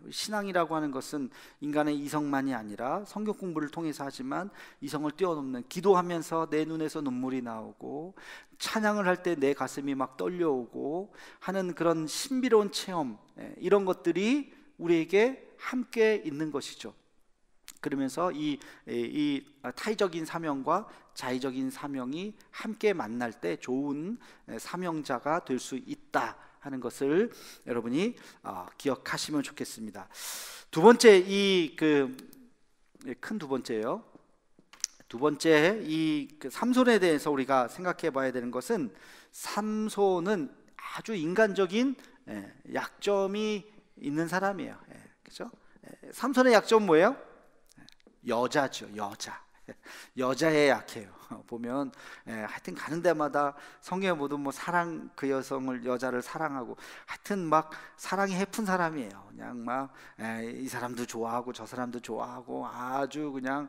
신앙이라고 하는 것은 인간의 이성만이 아니라 성경 공부를 통해서 하지만 이성을 뛰어넘는, 기도하면서 내 눈에서 눈물이 나오고 찬양을 할 때 내 가슴이 막 떨려오고 하는 그런 신비로운 체험, 이런 것들이 우리에게 함께 있는 것이죠. 그러면서 이 타의적인 사명과 자의적인 사명이 함께 만날 때 좋은 사명자가 될 수 있다 하는 것을 여러분이 기억하시면 좋겠습니다. 두 번째, 큰 두 번째요. 두 번째, 삼손에 대해서 우리가 생각해 봐야 되는 것은, 삼손은 아주 인간적인 약점이 있는 사람이에요. 그렇죠? 삼손의 약점은 뭐예요? 여자죠. 여자에 약해요. 보면 하여튼 가는 데마다 성경에 보면 뭐 사랑, 그 여자를 사랑하고, 하여튼 막 사랑이 해픈 사람이에요. 그냥 막 이 사람도 좋아하고 저 사람도 좋아하고 아주 그냥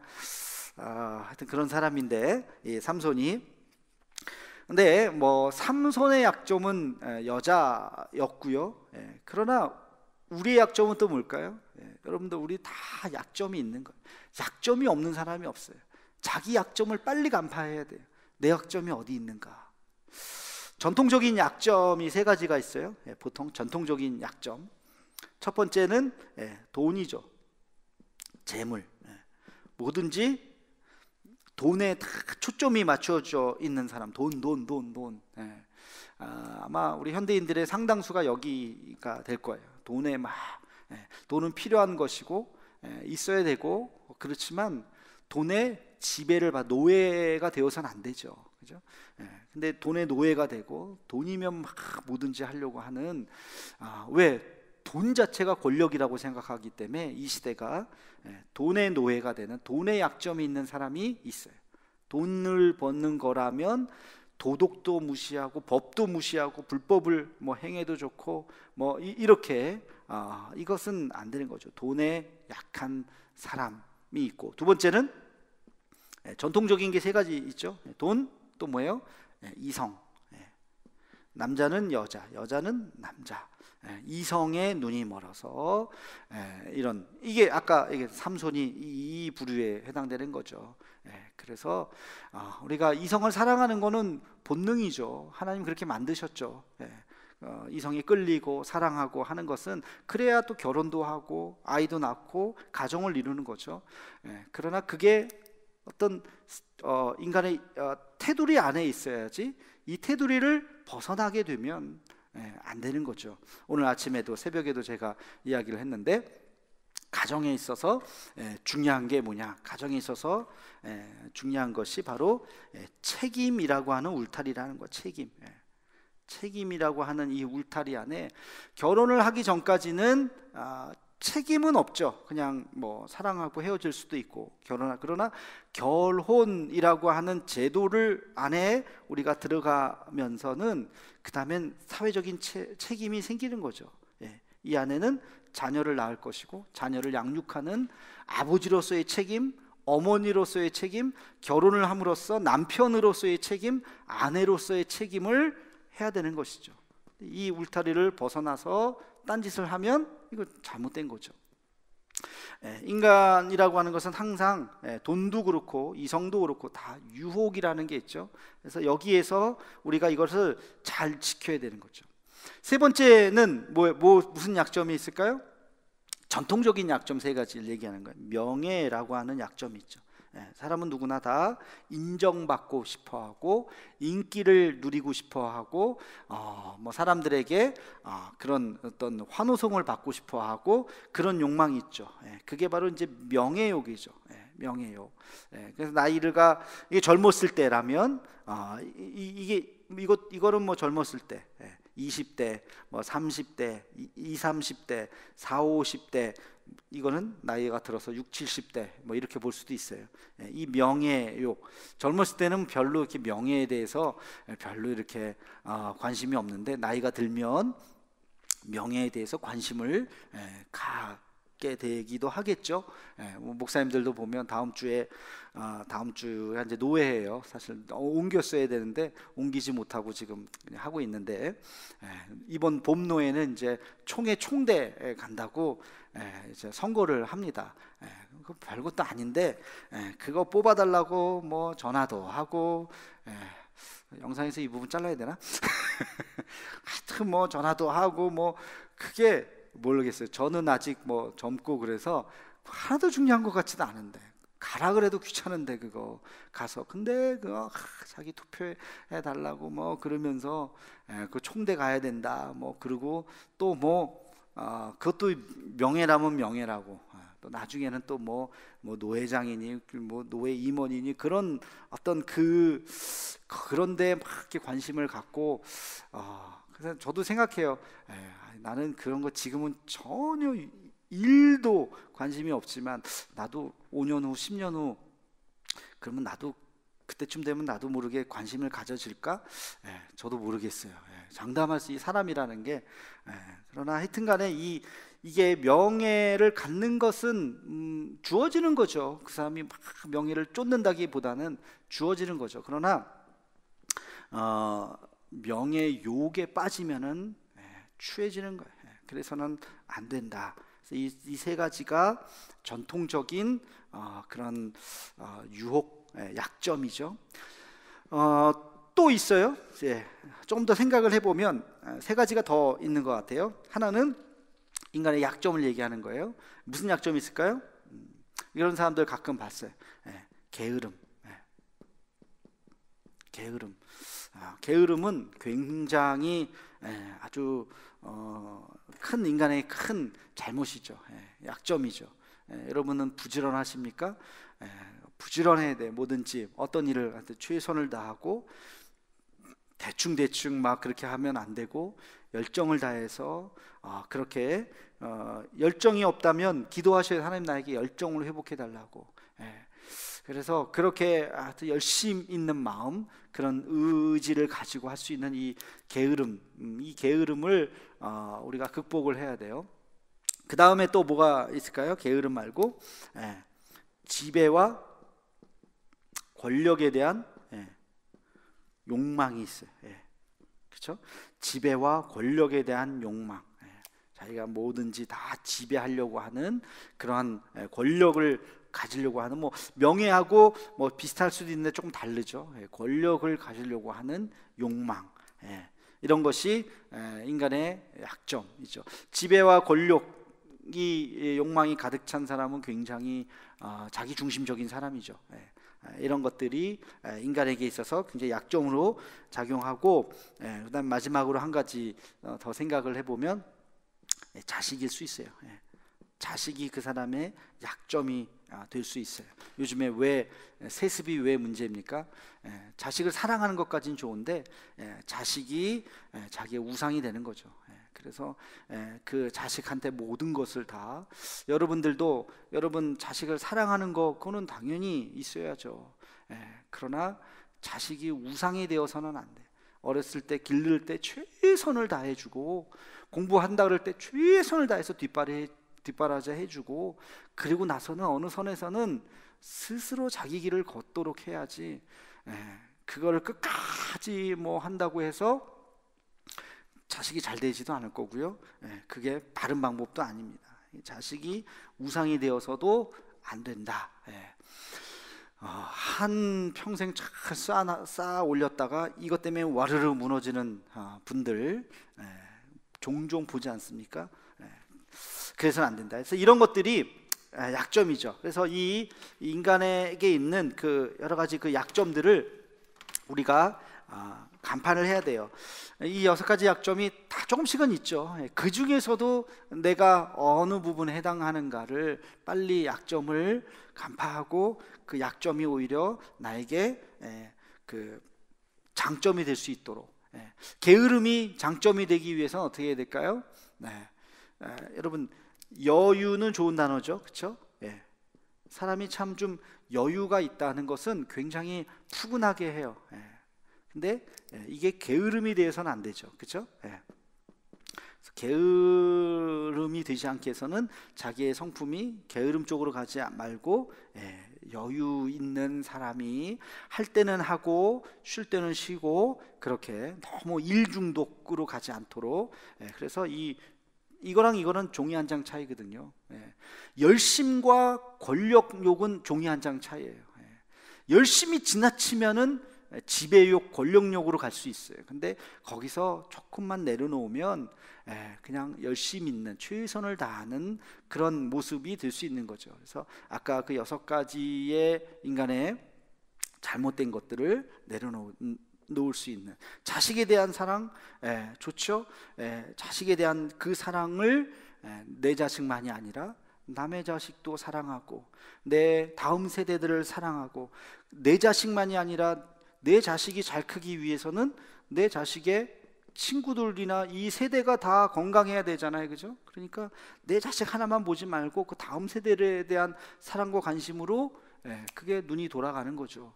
하여튼 그런 사람인데, 삼손이. 근데 뭐 삼손의 약점은 여자였고요. 그러나 우리의 약점은 또 뭘까요? 여러분들, 우리 다 약점이 있는 거예요. 약점이 없는 사람이 없어요. 자기 약점을 빨리 간파해야 돼요. 내 약점이 어디 있는가? 전통적인 약점이 세 가지가 있어요. 보통 전통적인 약점. 첫 번째는 돈이죠. 재물. 뭐든지 돈에 다 초점이 맞춰져 있는 사람. 돈. 아마 우리 현대인들의 상당수가 여기가 될 거예요. 돈은 필요한 것이고 있어야 되고, 그렇지만 돈의 지배를 받아 노예가 되어서는 안 되죠. 그죠? 근데 돈의 노예가 되고, 돈이면 막 뭐든지 하려고 하는, 왜? 돈 자체가 권력이라고 생각하기 때문에 이 시대가 돈의 노예가 되는, 돈의 약점이 있는 사람이 있어요. 돈을 버는 거라면 도덕도 무시하고 법도 무시하고 불법을 뭐 행해도 좋고 뭐 이렇게 이것은 안 되는 거죠. 돈에 약한 사람이 있고, 두 번째는 전통적인 게 세 가지 있죠. 돈, 또 뭐예요? 이성. 남자는 여자, 여자는 남자. 이성에 눈이 멀어서 이게 아까 삼손이 이 부류에 해당되는 거죠. 그래서 우리가 이성을 사랑하는 거는 본능이죠. 하나님 그렇게 만드셨죠. 이성이 끌리고 사랑하고 하는 것은, 그래야 또 결혼도 하고 아이도 낳고 가정을 이루는 거죠. 그러나 그게 어떤 인간의 테두리 안에 있어야지, 이 테두리를 벗어나게 되면 안 되는 거죠. 오늘 아침에도, 새벽에도 제가 이야기를 했는데, 가정에 있어서 중요한 게 뭐냐? 가정에 있어서 중요한 것이 바로 책임이라고 하는 울타리라는 거. 책임이라고 하는 이 울타리 안에, 결혼을 하기 전까지는 책임은 없죠. 그냥 뭐 사랑하고 헤어질 수도 있고, 그러나 결혼이라고 하는 제도를 안에 우리가 들어가면서는 그 다음엔 사회적인 책임이 생기는 거죠. 이 안에는 자녀를 낳을 것이고, 자녀를 양육하는 아버지로서의 책임, 어머니로서의 책임, 결혼을 함으로써 남편으로서의 책임, 아내로서의 책임을 해야 되는 것이죠. 이 울타리를 벗어나서 딴짓을 하면 이거 잘못된 거죠. 인간이라고 하는 것은 항상 돈도 그렇고 이성도 그렇고 다 유혹이라는 게 있죠. 그래서 여기에서 우리가 이것을 잘 지켜야 되는 거죠. 세 번째는 무슨 약점이 있을까요? 전통적인 약점 세 가지를 얘기하는 거예요. 명예라고 하는 약점이 있죠. 사람은 누구나 다 인정받고 싶어하고 인기를 누리고 싶어하고 뭐 사람들에게 그런 어떤 환호성을 받고 싶어하고 그런 욕망이 있죠. 그게 바로 이제 명예욕이죠. 명예욕. 그래서 나이가 이게 젊었을 때라면 이거는 뭐 젊었을 때 20대, 뭐 30대, 20, 30대, 40, 50대, 이거는 나이가 들어서 60, 70대 뭐 이렇게 볼 수도 있어요. 이 명예욕, 젊었을 때는 별로 이렇게 명예에 대해서 별로 이렇게 관심이 없는데, 나이가 들면 명예에 대해서 관심을 갖게 있게 되기도 하겠죠. 목사님들도 보면 다음 주에 이제 노회예요. 사실 옮겼어야 되는데 옮기지 못하고 지금 그냥 하고 있는데, 이번 봄 노회는 이제 총대에 간다고 이제 선거를 합니다. 그 별것도 아닌데 그거 뽑아달라고 뭐 전화도 하고, 영상에서 이 부분 잘라야 되나? 하여튼 뭐 전화도 하고 뭐 그게 모르겠어요. 저는 아직 뭐 젊고 그래서 하나도 중요한 것 같지도 않은데, 가라 그래도 귀찮은데 그거 가서, 근데 그거 자기 투표해 달라고 뭐 그러면서 그 총대 가야 된다 뭐 그러고, 또 뭐 그것도 명예라면 명예라고, 또 나중에는 또 뭐 노회장이니 뭐 노회 임원이니 그런 어떤 그런데 막 이렇게 관심을 갖고, 그래서 저도 생각해요. 나는 그런 거 지금은 전혀 1도 관심이 없지만, 나도 5년 후 10년 후 그러면 나도 그때쯤 되면 나도 모르게 관심을 가져질까? 저도 모르겠어요. 장담할 수, 이 사람이라는 게, 그러나 하여튼간에 이게 명예를 갖는 것은 주어지는 거죠. 그 사람이 막 명예를 쫓는다기보다는 주어지는 거죠. 그러나 명예 욕에 빠지면은 추해지는 거예요. 그래서는 안 된다. 이 세 가지가 전통적인 그런 유혹, 약점이죠. 또 있어요. 좀 더 생각을 해보면 세 가지가 더 있는 것 같아요. 하나는 인간의 약점을 얘기하는 거예요. 무슨 약점이 있을까요? 이런 사람들 가끔 봤어요. 게으름. 게으름은 굉장히 아주 큰 인간의 큰 잘못이죠. 약점이죠. 여러분은 부지런하십니까? 부지런해야 돼. 뭐든지 어떤 일을 할 때 최선을 다하고, 대충 막 그렇게 하면 안 되고, 열정을 다해서 그렇게 열정이 없다면 기도하셔야 하나님 나에게 열정을 회복해 달라고. 그래서 그렇게 열심 있는 마음, 그런 의지를 가지고 할 수 있는 이 게으름을 우리가 극복을 해야 돼요. 그 다음에 또 뭐가 있을까요? 게으름 말고 지배와 권력에 대한 욕망이 있어요. 그렇죠? 지배와 권력에 대한 욕망. 자기가 뭐든지 다 지배하려고 하는 그러한 권력을 가지려고 하는, 뭐 명예하고 뭐 비슷할 수도 있는데 조금 다르죠. 권력을 가지려고 하는 욕망. 이런 것이 인간의 약점이죠. 지배와 권력이 욕망이 가득 찬 사람은 굉장히 자기 중심적인 사람이죠. 이런 것들이 인간에게 있어서 굉장히 약점으로 작용하고, 그다음 마지막으로 한 가지 더 생각을 해보면 자식일 수 있어요. 자식이 그 사람의 약점이 될 수 있어요. 요즘에 왜 세습이 왜 문제입니까? 자식을 사랑하는 것까지는 좋은데 자식이 자기의 우상이 되는 거죠. 그래서 그 자식한테 모든 것을 다, 여러분들도 여러분 자식을 사랑하는 거 그거는 당연히 있어야죠. 그러나 자식이 우상이 되어서는 안 돼. 어렸을 때 기를 때 최선을 다해주고, 공부한다 그럴 때 최선을 다해서 뒷바라지 해주고, 그리고 나서는 어느 선에서는 스스로 자기 길을 걷도록 해야지, 그거를 끝까지 뭐 한다고 해서 자식이 잘 되지도 않을 거고요. 그게 바른 방법도 아닙니다. 자식이 우상이 되어서도 안 된다. 한 평생 잘 쌓아 올렸다가 이것 때문에 와르르 무너지는 분들 종종 보지 않습니까? 그래서는 안 된다. 그래서 이런 것들이 약점이죠. 그래서 이 인간에게 있는 그 여러 가지 그 약점들을 우리가 간파를 해야 돼요. 이 6가지 약점이 다 조금씩은 있죠. 그 중에서도 내가 어느 부분에 해당하는가를 빨리 약점을 간파하고, 그 약점이 오히려 나에게 그 장점이 될 수 있도록. 게으름이 장점이 되기 위해서는 어떻게 해야 될까요? 여러분, 여유는 좋은 단어죠, 그렇죠? 사람이 참 좀 여유가 있다는 것은 굉장히 푸근하게 해요. 근데 이게 게으름이 되어서는 안 되죠, 그렇죠? 게으름이 되지 않게 해서는 자기의 성품이 게으름 쪽으로 가지 말고 여유 있는 사람이 할 때는 하고 쉴 때는 쉬고 그렇게 너무 일 중독으로 가지 않도록 그래서 이거랑 이거는 종이 한 장 차이거든요. 열심과 권력욕은 종이 한 장 차이예요. 열심히 지나치면은 지배욕, 권력욕으로 갈 수 있어요. 근데 거기서 조금만 내려놓으면 그냥 열심히 있는, 최선을 다하는 그런 모습이 될 수 있는 거죠. 그래서 아까 그 6가지의 인간의 잘못된 것들을 내려놓을 수 있는, 자식에 대한 사랑 좋죠. 자식에 대한 그 사랑을 내 자식만이 아니라 남의 자식도 사랑하고 내 다음 세대들을 사랑하고, 내 자식만이 아니라 내 자식이 잘 크기 위해서는 내 자식의 친구들이나 이 세대가 다 건강해야 되잖아요, 그죠? 그러니까 내 자식 하나만 보지 말고 그 다음 세대에 대한 사랑과 관심으로 그게 눈이 돌아가는 거죠.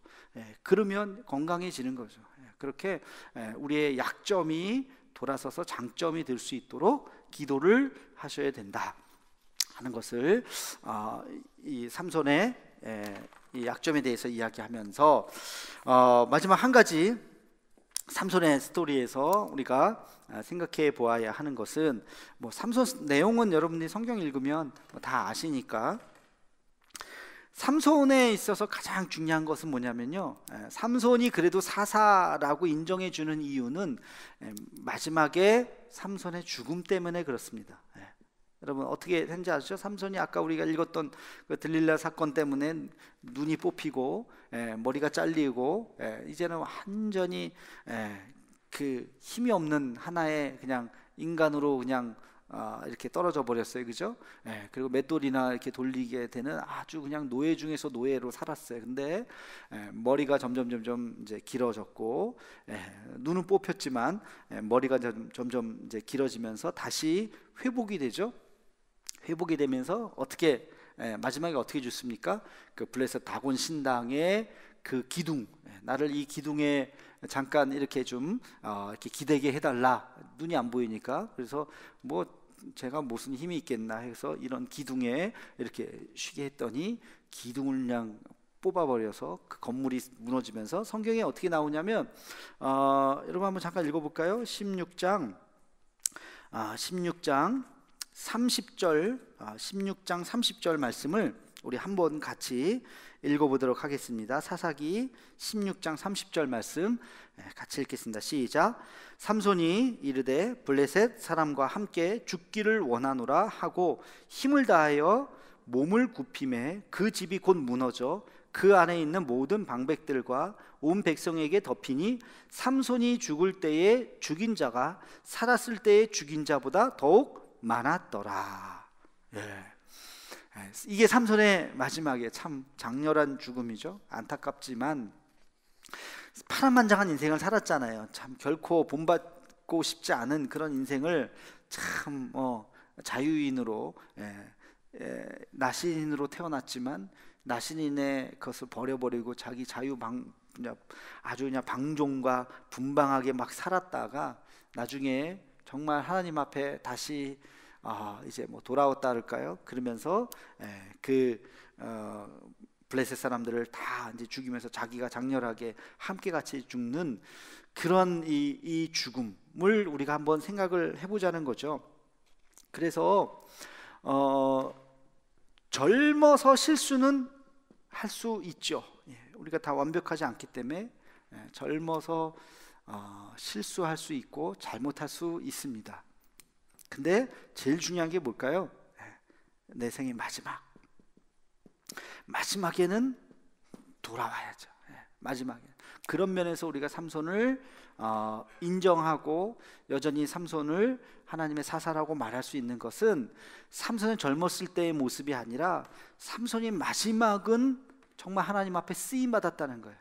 그러면 건강해지는 거죠. 그렇게 우리의 약점이 돌아서서 장점이 될 수 있도록 기도를 하셔야 된다 하는 것을 이 삼손의 이 약점에 대해서 이야기하면서 마지막 한 가지 삼손의 스토리에서 우리가 생각해 보아야 하는 것은, 뭐 삼손 내용은 여러분들이 성경 읽으면 다 아시니까, 삼손에 있어서 가장 중요한 것은 뭐냐면요, 삼손이 그래도 사사라고 인정해 주는 이유는 마지막에 삼손의 죽음 때문에 그렇습니다. 여러분 어떻게 된지 아시죠? 삼손이 아까 우리가 읽었던 그 들릴라 사건 때문에 눈이 뽑히고 머리가 잘리고 이제는 완전히 그 힘이 없는 하나의 그냥 인간으로 그냥 이렇게 떨어져 버렸어요, 그죠? 그리고 맷돌이나 이렇게 돌리게 되는 아주 그냥 노예 중에서 노예로 살았어요. 근데 머리가 점점 이제 길어졌고, 눈은 뽑혔지만 머리가 점점 이제 길어지면서 다시 회복이 되죠. 회복이 되면서 어떻게 마지막에 어떻게 죽습니까? 그 블레셋 다곤 신당의 그 기둥, 나를 이 기둥에 잠깐 이렇게 좀 이렇게 기대게 해달라. 눈이 안 보이니까. 그래서 뭐 제가 무슨 힘이 있겠나 해서 이런 기둥에 이렇게 쉬게 했더니 기둥을 그냥 뽑아버려서 그 건물이 무너지면서, 성경에 어떻게 나오냐면 여러분 한번 잠깐 읽어볼까요? 16장 30절 말씀을 우리 한번 같이 읽어보도록 하겠습니다. 사사기 16장 30절 말씀 같이 읽겠습니다. 시작. 삼손이 이르되 블레셋 사람과 함께 죽기를 원하노라 하고 힘을 다하여 몸을 굽히매 그 집이 곧 무너져 그 안에 있는 모든 방백들과 온 백성에게 덮이니 삼손이 죽을 때에 죽인 자가 살았을 때에 죽인 자보다 더욱 많았더라. 이게 삼손의 마지막에 참 장렬한 죽음이죠. 안타깝지만 파란만장한 인생을 살았잖아요. 참 결코 본받고 싶지 않은 그런 인생을 참 자유인으로 나신인으로 태어났지만 나신인의 것을 버려버리고 자기 아주 그냥 방종과 분방하게 막 살았다가 나중에 정말 하나님 앞에 다시 이제 뭐 돌아왔다 할까요? 그러면서 블레셋 사람들을 다 이제 죽이면서 자기가 장렬하게 함께 같이 죽는 그런 이 죽음을 우리가 한번 생각을 해보자는 거죠. 그래서 젊어서 실수는 할 수 있죠. 우리가 다 완벽하지 않기 때문에 젊어서 실수할 수 있고 잘못할 수 있습니다. 근데 제일 중요한 게 뭘까요? 내 생의 마지막에는 돌아와야죠. 마지막에. 그런 면에서 우리가 삼손을 인정하고 여전히 삼손을 하나님의 사사라고 말할 수 있는 것은, 삼손이 젊었을 때의 모습이 아니라 삼손이 마지막은 정말 하나님 앞에 쓰임 받았다는 거예요.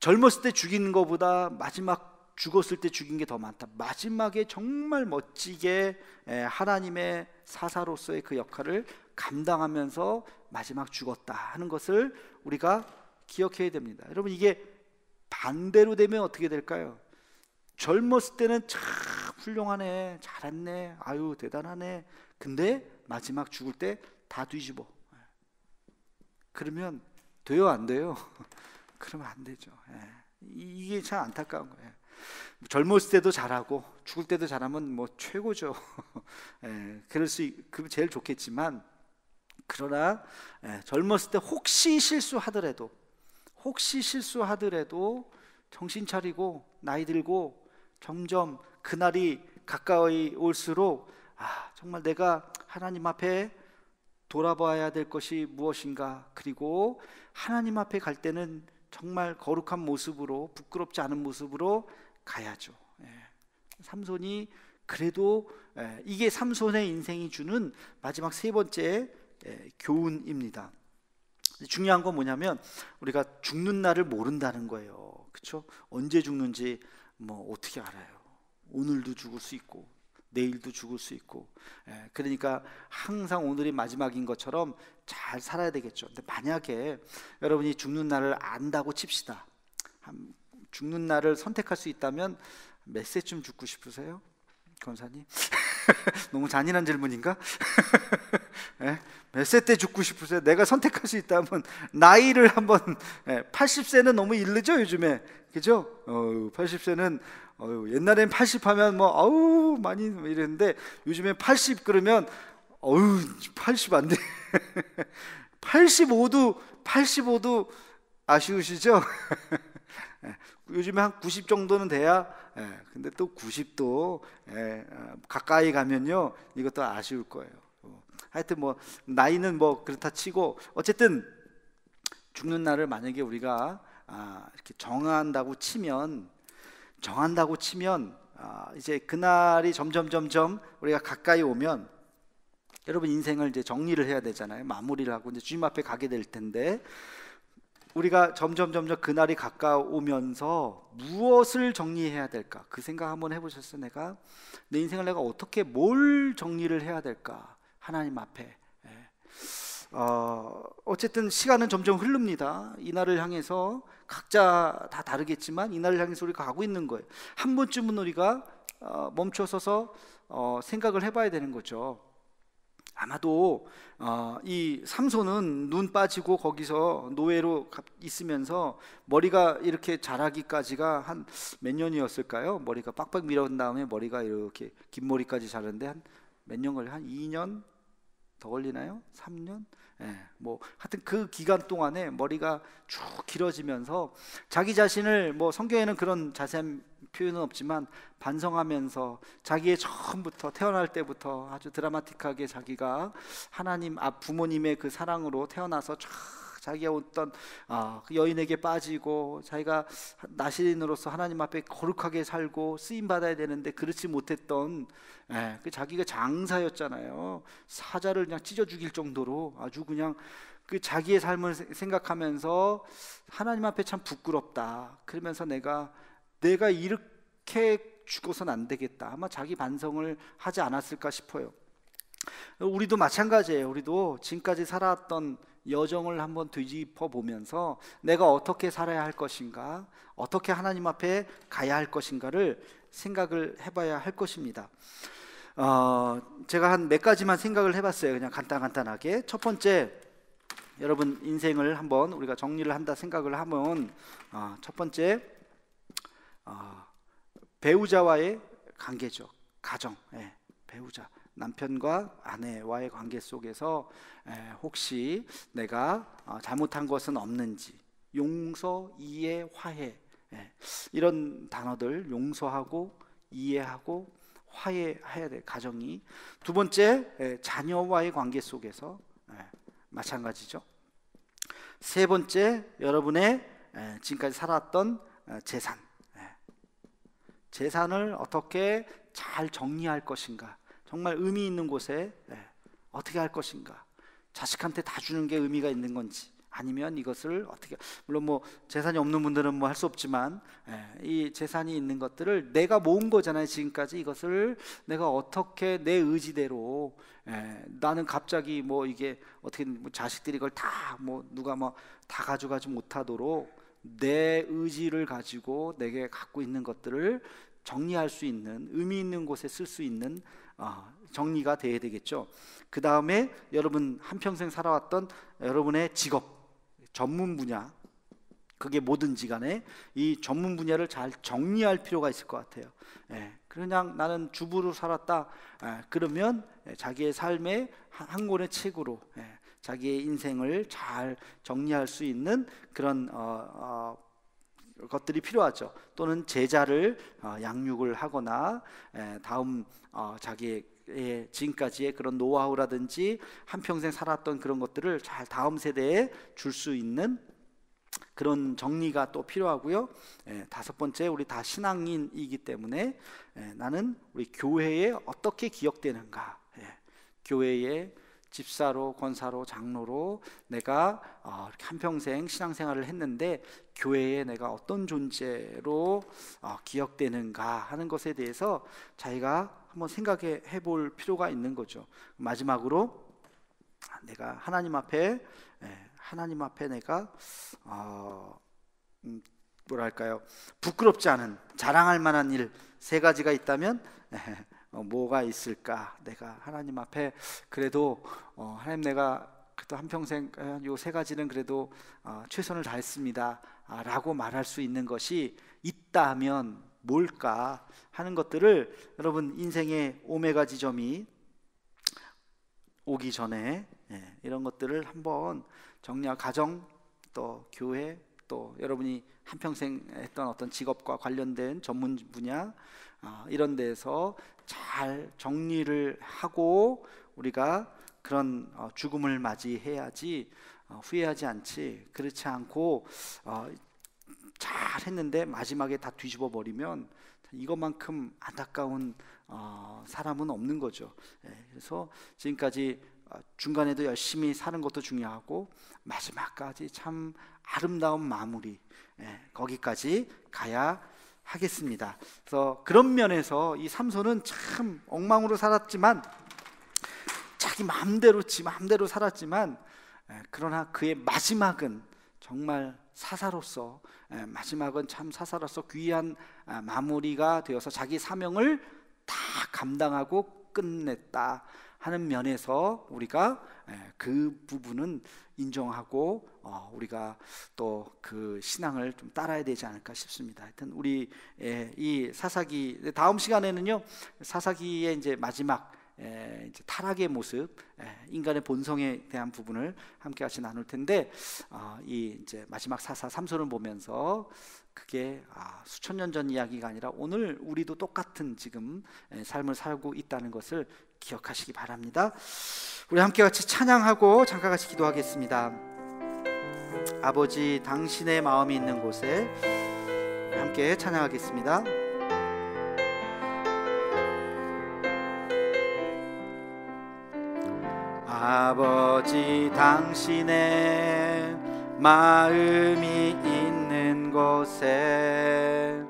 젊었을 때 죽인 것보다 마지막 죽었을 때 죽인 게 더 많다. 마지막에 정말 멋지게 하나님의 사사로서의 그 역할을 감당하면서 마지막 죽었다 하는 것을 우리가 기억해야 됩니다. 여러분, 이게 반대로 되면 어떻게 될까요? 젊었을 때는 참 훌륭하네, 잘했네, 아유 대단하네. 근데 마지막 죽을 때 다 뒤집어. 그러면 돼요, 안 돼요? 그러면 안 되죠. 이게 참 안타까운 거예요. 젊었을 때도 잘하고 죽을 때도 잘하면 뭐 최고죠. 그럼 제일 좋겠지만, 그러나 젊었을 때 혹시 실수하더라도 정신 차리고 나이 들고 점점 그날이 가까이 올수록 정말 내가 하나님 앞에 돌아봐야 될 것이 무엇인가, 그리고 하나님 앞에 갈 때는 정말 거룩한 모습으로, 부끄럽지 않은 모습으로 가야죠. 삼손이 그래도 이게 삼손의 인생이 주는 마지막 세 번째 교훈입니다. 중요한 건 뭐냐면 우리가 죽는 날을 모른다는 거예요. 그렇죠? 언제 죽는지 뭐 어떻게 알아요? 오늘도 죽을 수 있고 내일도 죽을 수 있고. 그러니까 항상 오늘이 마지막인 것처럼 잘 살아야 되겠죠. 근데 만약에 여러분이 죽는 날을 안다고 칩시다. 죽는 날을 선택할 수 있다면 몇 세쯤 죽고 싶으세요? 권사님? 너무 잔인한 질문인가? 몇 세 때 죽고 싶으세요? 내가 선택할 수 있다면 나이를 한번 80세는 너무 이르죠 요즘에, 그죠? 80세는 옛날엔 80 하면 뭐 아우 많이 이랬는데 요즘에 80 그러면 80 안 돼. 85도 아쉬우시죠? 요즘에 한 90 정도는 돼야, 근데 또 90도 가까이 가면요 이것도 아쉬울 거예요. 하여튼 뭐 나이는 뭐 그렇다 치고, 어쨌든 죽는 날을 만약에 우리가 이렇게 정한다고 치면 이제 그날이 점점 우리가 가까이 오면, 여러분 인생을 이제 정리를 해야 되잖아요. 마무리를 하고 이제 주님 앞에 가게 될 텐데, 우리가 점점 그날이 가까우면서 무엇을 정리해야 될까, 그 생각 한번 해보셨어요? 내가 내 인생을 내가 어떻게 뭘 정리를 해야 될까 하나님 앞에. 어쨌든 시간은 점점 흐릅니다. 이날을 향해서 각자 다 다르겠지만 이날을 향해서 우리가 가고 있는 거예요. 한 번쯤은 우리가 멈춰서서 생각을 해봐야 되는 거죠. 아마도 이 삼손은 눈 빠지고 거기서 노예로 있으면서 머리가 이렇게 자라기까지가 한 몇 년이었을까요? 머리가 빡빡 밀어온 다음에 머리가 이렇게 긴 머리까지 자르는데 한 몇 년 걸려? 한 2년 더 걸리나요? 3년? 뭐 하여튼 그 기간 동안에 머리가 쭉 길어지면서 자기 자신을, 뭐 성경에는 그런 자세한 표현은 없지만 반성하면서 자기의 처음부터 태어날 때부터 아주 드라마틱하게 자기가 하나님 부모님의 그 사랑으로 태어나서 자기가 어떤 그 여인에게 빠지고 자기가 나시린으로서 하나님 앞에 거룩하게 살고 쓰임 받아야 되는데 그렇지 못했던 그 자기가 장사였잖아요. 사자를 그냥 찢어 죽일 정도로 아주 그냥 그 자기의 삶을 생각하면서 하나님 앞에 참 부끄럽다. 그러면서 내가 이렇게 죽어서는 안 되겠다. 아마 자기 반성을 하지 않았을까 싶어요. 우리도 마찬가지예요. 우리도 지금까지 살아왔던 여정을 한번 뒤집어 보면서 내가 어떻게 살아야 할 것인가, 어떻게 하나님 앞에 가야 할 것인가를 생각을 해봐야 할 것입니다. 제가 한 몇 가지만 생각을 해봤어요. 그냥 간단하게. 첫 번째, 여러분 인생을 한번 우리가 정리를 한다 생각을 하면, 첫 번째 배우자와의 관계죠. 가정, 배우자, 남편과 아내와의 관계 속에서 혹시 내가 잘못한 것은 없는지, 용서, 이해, 화해, 이런 단어들, 용서하고 이해하고 화해해야 돼, 가정이. 두 번째, 자녀와의 관계 속에서 마찬가지죠. 세 번째, 여러분의 지금까지 살았던 재산을 어떻게 잘 정리할 것인가, 정말 의미 있는 곳에 어떻게 할 것인가, 자식한테 다 주는 게 의미가 있는 건지, 아니면 이것을 어떻게, 물론 뭐 재산이 없는 분들은 뭐 할 수 없지만 이 재산이 있는 것들을 내가 모은 거잖아요. 지금까지 이것을 내가 어떻게 내 의지대로, 나는 갑자기 뭐 이게 어떻게 뭐 자식들이 이걸 다 뭐 누가 뭐 다 가져가지 못하도록 내 의지를 가지고 내게 갖고 있는 것들을 정리할 수 있는, 의미 있는 곳에 쓸 수 있는 정리가 돼야 되겠죠. 그 다음에 여러분 한평생 살아왔던 여러분의 직업, 전문 분야, 그게 뭐든지 간에 이 전문 분야를 잘 정리할 필요가 있을 것 같아요. 그냥 나는 주부로 살았다, 그러면 자기의 삶의 한 권의 책으로 자기의 인생을 잘 정리할 수 있는 그런 것들이 필요하죠. 또는 제자를 양육을 하거나 다음 자기의 지금까지의 그런 노하우라든지 한평생 살았던 그런 것들을 잘 다음 세대에 줄 수 있는 그런 정리가 또 필요하고요. 다섯 번째, 우리 다 신앙인이기 때문에 나는 우리 교회에 어떻게 기억되는가, 교회의 집사로, 권사로, 장로로 내가 한평생 신앙생활을 했는데 교회에 내가 어떤 존재로 기억되는가 하는 것에 대해서 자기가 한번 생각해 볼 필요가 있는 거죠. 마지막으로 내가 하나님 앞에 내가 뭐랄까요, 부끄럽지 않은, 자랑할 만한 일 세 가지가 있다면 뭐가 있을까? 내가 하나님 앞에 그래도 하나님, 내가 그래도 한평생 요 세 가지는 그래도 최선을 다했습니다 라고 말할 수 있는 것이 있다면 뭘까 하는 것들을 여러분 인생의 오메가 지점이 오기 전에 이런 것들을 한번 정리하고, 가정, 또 교회, 또 여러분이 한평생 했던 어떤 직업과 관련된 전문 분야, 이런 데서 잘 정리를 하고 우리가 그런 죽음을 맞이해야지 후회하지 않지. 그렇지 않고 잘 했는데 마지막에 다 뒤집어 버리면 이것만큼 안타까운 사람은 없는 거죠. 그래서 지금까지 중간에도 열심히 사는 것도 중요하고 마지막까지 참 아름다운 마무리, 거기까지 가야 하겠습니다. 그래서 그런 면에서 이 삼손은 참 엉망으로 살았지만, 자기 마음대로 지 마음대로 살았지만, 그러나 그의 마지막은 정말 사사로서, 마지막은 참 사사로서 귀한 마무리가 되어서 자기 사명을 다 감당하고 끝냈다 하는 면에서 우리가 그 부분은 인정하고 우리가 또 그 신앙을 좀 따라야 되지 않을까 싶습니다. 하여튼 우리 이 사사기 다음 시간에는요, 사사기의 이제 마지막 이제 타락의 모습, 인간의 본성에 대한 부분을 함께 같이 나눌 텐데, 이 이제 마지막 사사 삼손을 보면서 그게 수천 년 전 이야기가 아니라 오늘 우리도 똑같은 지금 삶을 살고 있다는 것을 기억하시기 바랍니다. 우리 함께 같이 찬양하고 잠깐 같이 기도하겠습니다. 아버지, 당신의 마음이 있는 곳에 함께 찬양하겠습니다. 아버지, 당신의 마음이 있는 곳에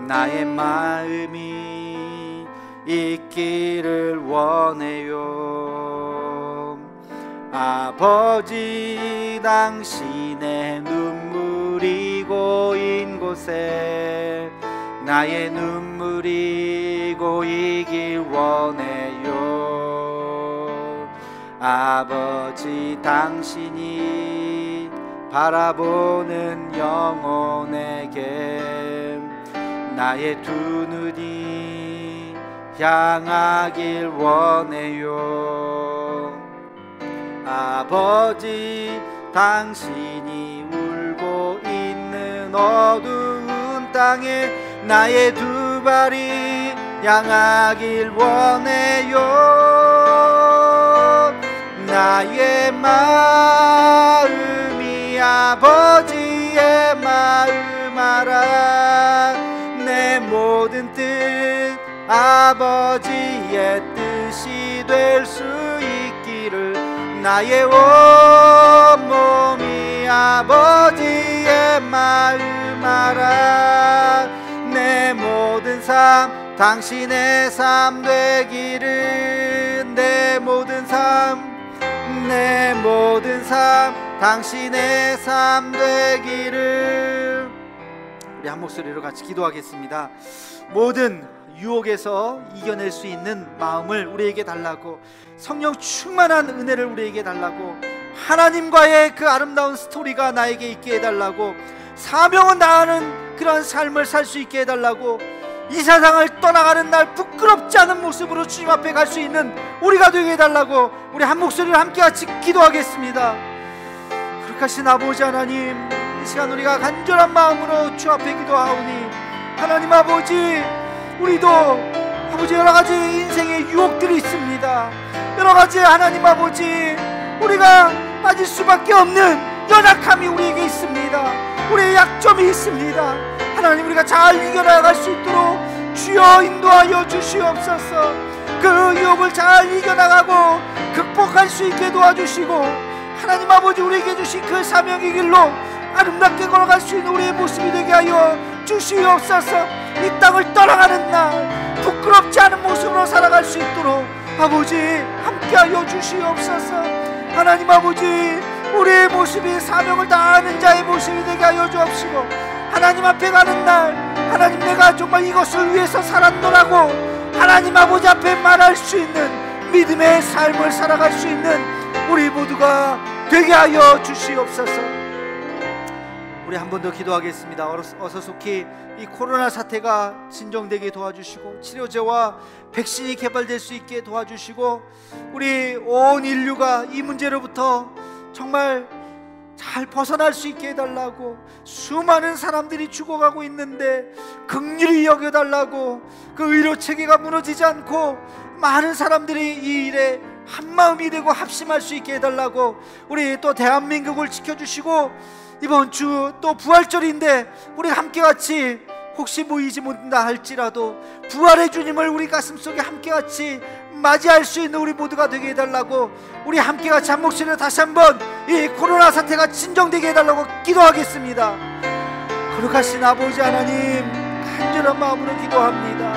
나의 마음이 있기를 원해요. 아버지, 당신의 눈물이 고인 곳에 나의 눈물이 고이길 원해요. 아버지, 당신이 바라보는 영혼에게 나의 두 눈이 향하길 원해요. 아버지, 당신이 울고 있는 어두운 땅에 나의 두 발이 향하길 원해요. 나의 마음이 아버지의 마음 알아. 내 모든 뜻 아버지의 뜻이 될 수 있기를 나의 온몸이 아버지의 마음 알아. 내 모든 삶 당신의 삶 되기를. 내 모든 삶 당신의 삶 되기를. 우리 우리 한 목소리로 같이 기도하겠습니다. 모든 유혹에서 이겨낼 수 있는 마음을 우리에게 달라고, 성령 충만한 은혜를 우리에게 달라고, 하나님과의 그 아름다운 스토리가 나에게 있게 해달라고, 사명을 다하는 그런 삶을 살 수 있게 해달라고, 이 세상을 떠나가는 날 부끄럽지 않은 모습으로 주님 앞에 갈 수 있는 우리가 되게 해달라고, 우리 한 목소리로 함께 같이 기도하겠습니다. 그렇게 하신 아버지 하나님, 이 시간 우리가 간절한 마음으로 주 앞에 기도하오니, 하나님 아버지, 우리도 아버지 여러가지 인생의 유혹들이 있습니다. 여러가지 하나님 아버지, 우리가 빠질 수밖에 없는 연약함이 우리에게 있습니다. 우리의 약점이 있습니다. 하나님, 우리가 잘 이겨나갈 수 있도록 주여 인도하여 주시옵소서. 그 유혹을 잘 이겨나가고 극복할 수 있게 도와주시고, 하나님 아버지, 우리에게 주신 그 사명의 길로 아름답게 걸어갈 수 있는 우리의 모습이 되게 하여 주시옵소서. 이 땅을 떠나가는 날 부끄럽지 않은 모습으로 살아갈 수 있도록 아버지 함께하여 주시옵소서. 하나님 아버지, 우리의 모습이 사명을 다하는 자의 모습이 되게 하여 주옵시고, 하나님 앞에 가는 날, 하나님 내가 정말 이것을 위해서 살았노라고 하나님 아버지 앞에 말할 수 있는 믿음의 삶을 살아갈 수 있는 우리 모두가 되게 하여 주시옵소서. 우리 한 번 더 기도하겠습니다. 어서 속히 이 코로나 사태가 진정되게 도와주시고, 치료제와 백신이 개발될 수 있게 도와주시고, 우리 온 인류가 이 문제로부터 정말 잘 벗어날 수 있게 해달라고, 수많은 사람들이 죽어가고 있는데 긍휼히 여겨달라고, 그 의료 체계가 무너지지 않고 많은 사람들이 이 일에 한마음이 되고 합심할 수 있게 해달라고, 우리 또 대한민국을 지켜주시고, 이번 주 또 부활절인데 우리 함께같이 혹시 모이지 못한다 할지라도 부활의 주님을 우리 가슴속에 함께같이 맞이할 수 있는 우리 모두가 되게 해달라고, 우리 함께같이 한 목소리로 다시 한번 이 코로나 사태가 진정되게 해달라고 기도하겠습니다. 거룩하신 아버지 하나님, 간절한 마음으로 기도합니다.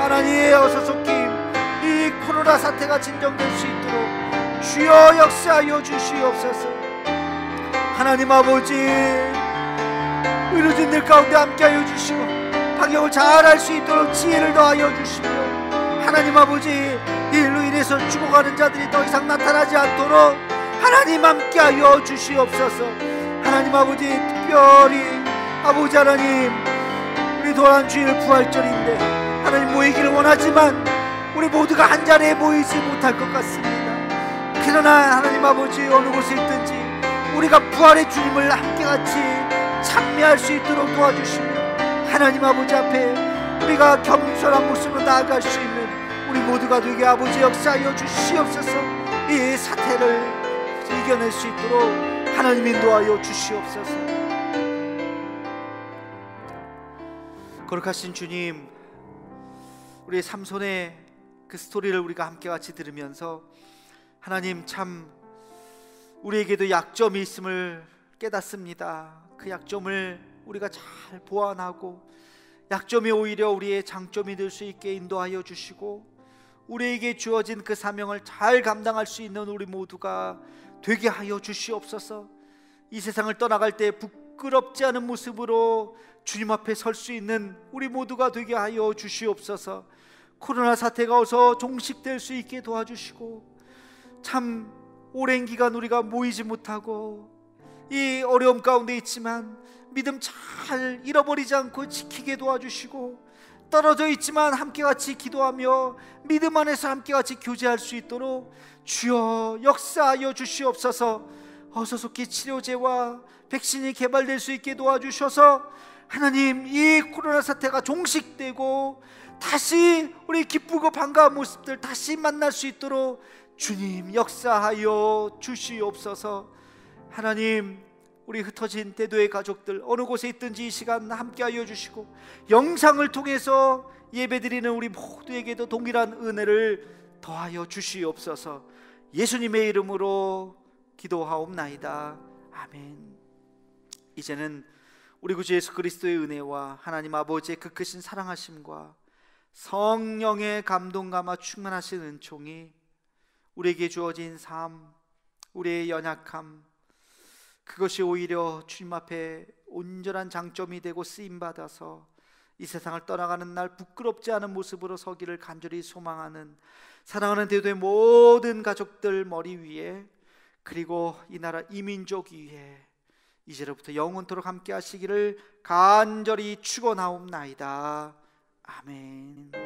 하나님, 어서 속히 이 코로나 사태가 진정될 수 있도록 주여 역사하여 주시옵소서. 하나님 아버지, 의료진들 가운데 함께하여 주시고 방역을 잘할 수 있도록 지혜를 더하여 주시며, 하나님 아버지, 이 일로 인해서 죽어가는 자들이 더 이상 나타나지 않도록 하나님 함께하여 주시옵소서. 하나님 아버지, 특별히 아버지 하나님, 우리 도란 주일 부활절인데 하나님 모이기를 원하지만 우리 모두가 한자리에 모이지 못할 것 같습니다. 그러나 하나님 아버지, 어느 곳에 있든지 우리가 부활의 주님을 함께같이 찬미할 수 있도록 도와주시며, 하나님 아버지 앞에 우리가 겸손한 모습으로 나아갈 수 있는 우리 모두가 되게 아버지 역사하여 주시옵소서. 이 사태를 이겨낼 수 있도록 하나님 인도하여 주시옵소서. 거룩하신 주님, 우리의 삼손의 그 스토리를 우리가 함께같이 들으면서, 하나님 참 우리에게도 약점이 있음을 깨닫습니다. 그 약점을 우리가 잘 보완하고 약점이 오히려 우리의 장점이 될 수 있게 인도하여 주시고, 우리에게 주어진 그 사명을 잘 감당할 수 있는 우리 모두가 되게 하여 주시옵소서. 이 세상을 떠나갈 때 부끄럽지 않은 모습으로 주님 앞에 설 수 있는 우리 모두가 되게 하여 주시옵소서. 코로나 사태가 어서 종식될 수 있게 도와주시고, 참 오랜 기간 우리가 모이지 못하고 이 어려움 가운데 있지만 믿음 잘 잃어버리지 않고 지키게 도와주시고, 떨어져 있지만 함께같이 기도하며 믿음 안에서 함께같이 교제할 수 있도록 주여 역사하여 주시옵소서. 어서 속히 치료제와 백신이 개발될 수 있게 도와주셔서 하나님, 이 코로나 사태가 종식되고 다시 우리 기쁘고 반가운 모습들 다시 만날 수 있도록 주님 역사하여 주시옵소서. 하나님, 우리 흩어진 대도의 가족들 어느 곳에 있든지 이 시간 함께하여 주시고, 영상을 통해서 예배드리는 우리 모두에게도 동일한 은혜를 더하여 주시옵소서. 예수님의 이름으로 기도하옵나이다. 아멘. 이제는 우리 구주 예수 그리스도의 은혜와 하나님 아버지의 그 크신 사랑하심과 성령의 감동감화 충만하신 은총이 우리에게 주어진 삶, 우리의 연약함, 그것이 오히려 주님 앞에 온전한 장점이 되고 쓰임받아서 이 세상을 떠나가는 날 부끄럽지 않은 모습으로 서기를 간절히 소망하는 사랑하는 대도의 모든 가족들 머리 위에, 그리고 이 나라 이민족 위에 이제로부터 영원토록 함께 하시기를 간절히 축원하옵나이다. 아멘.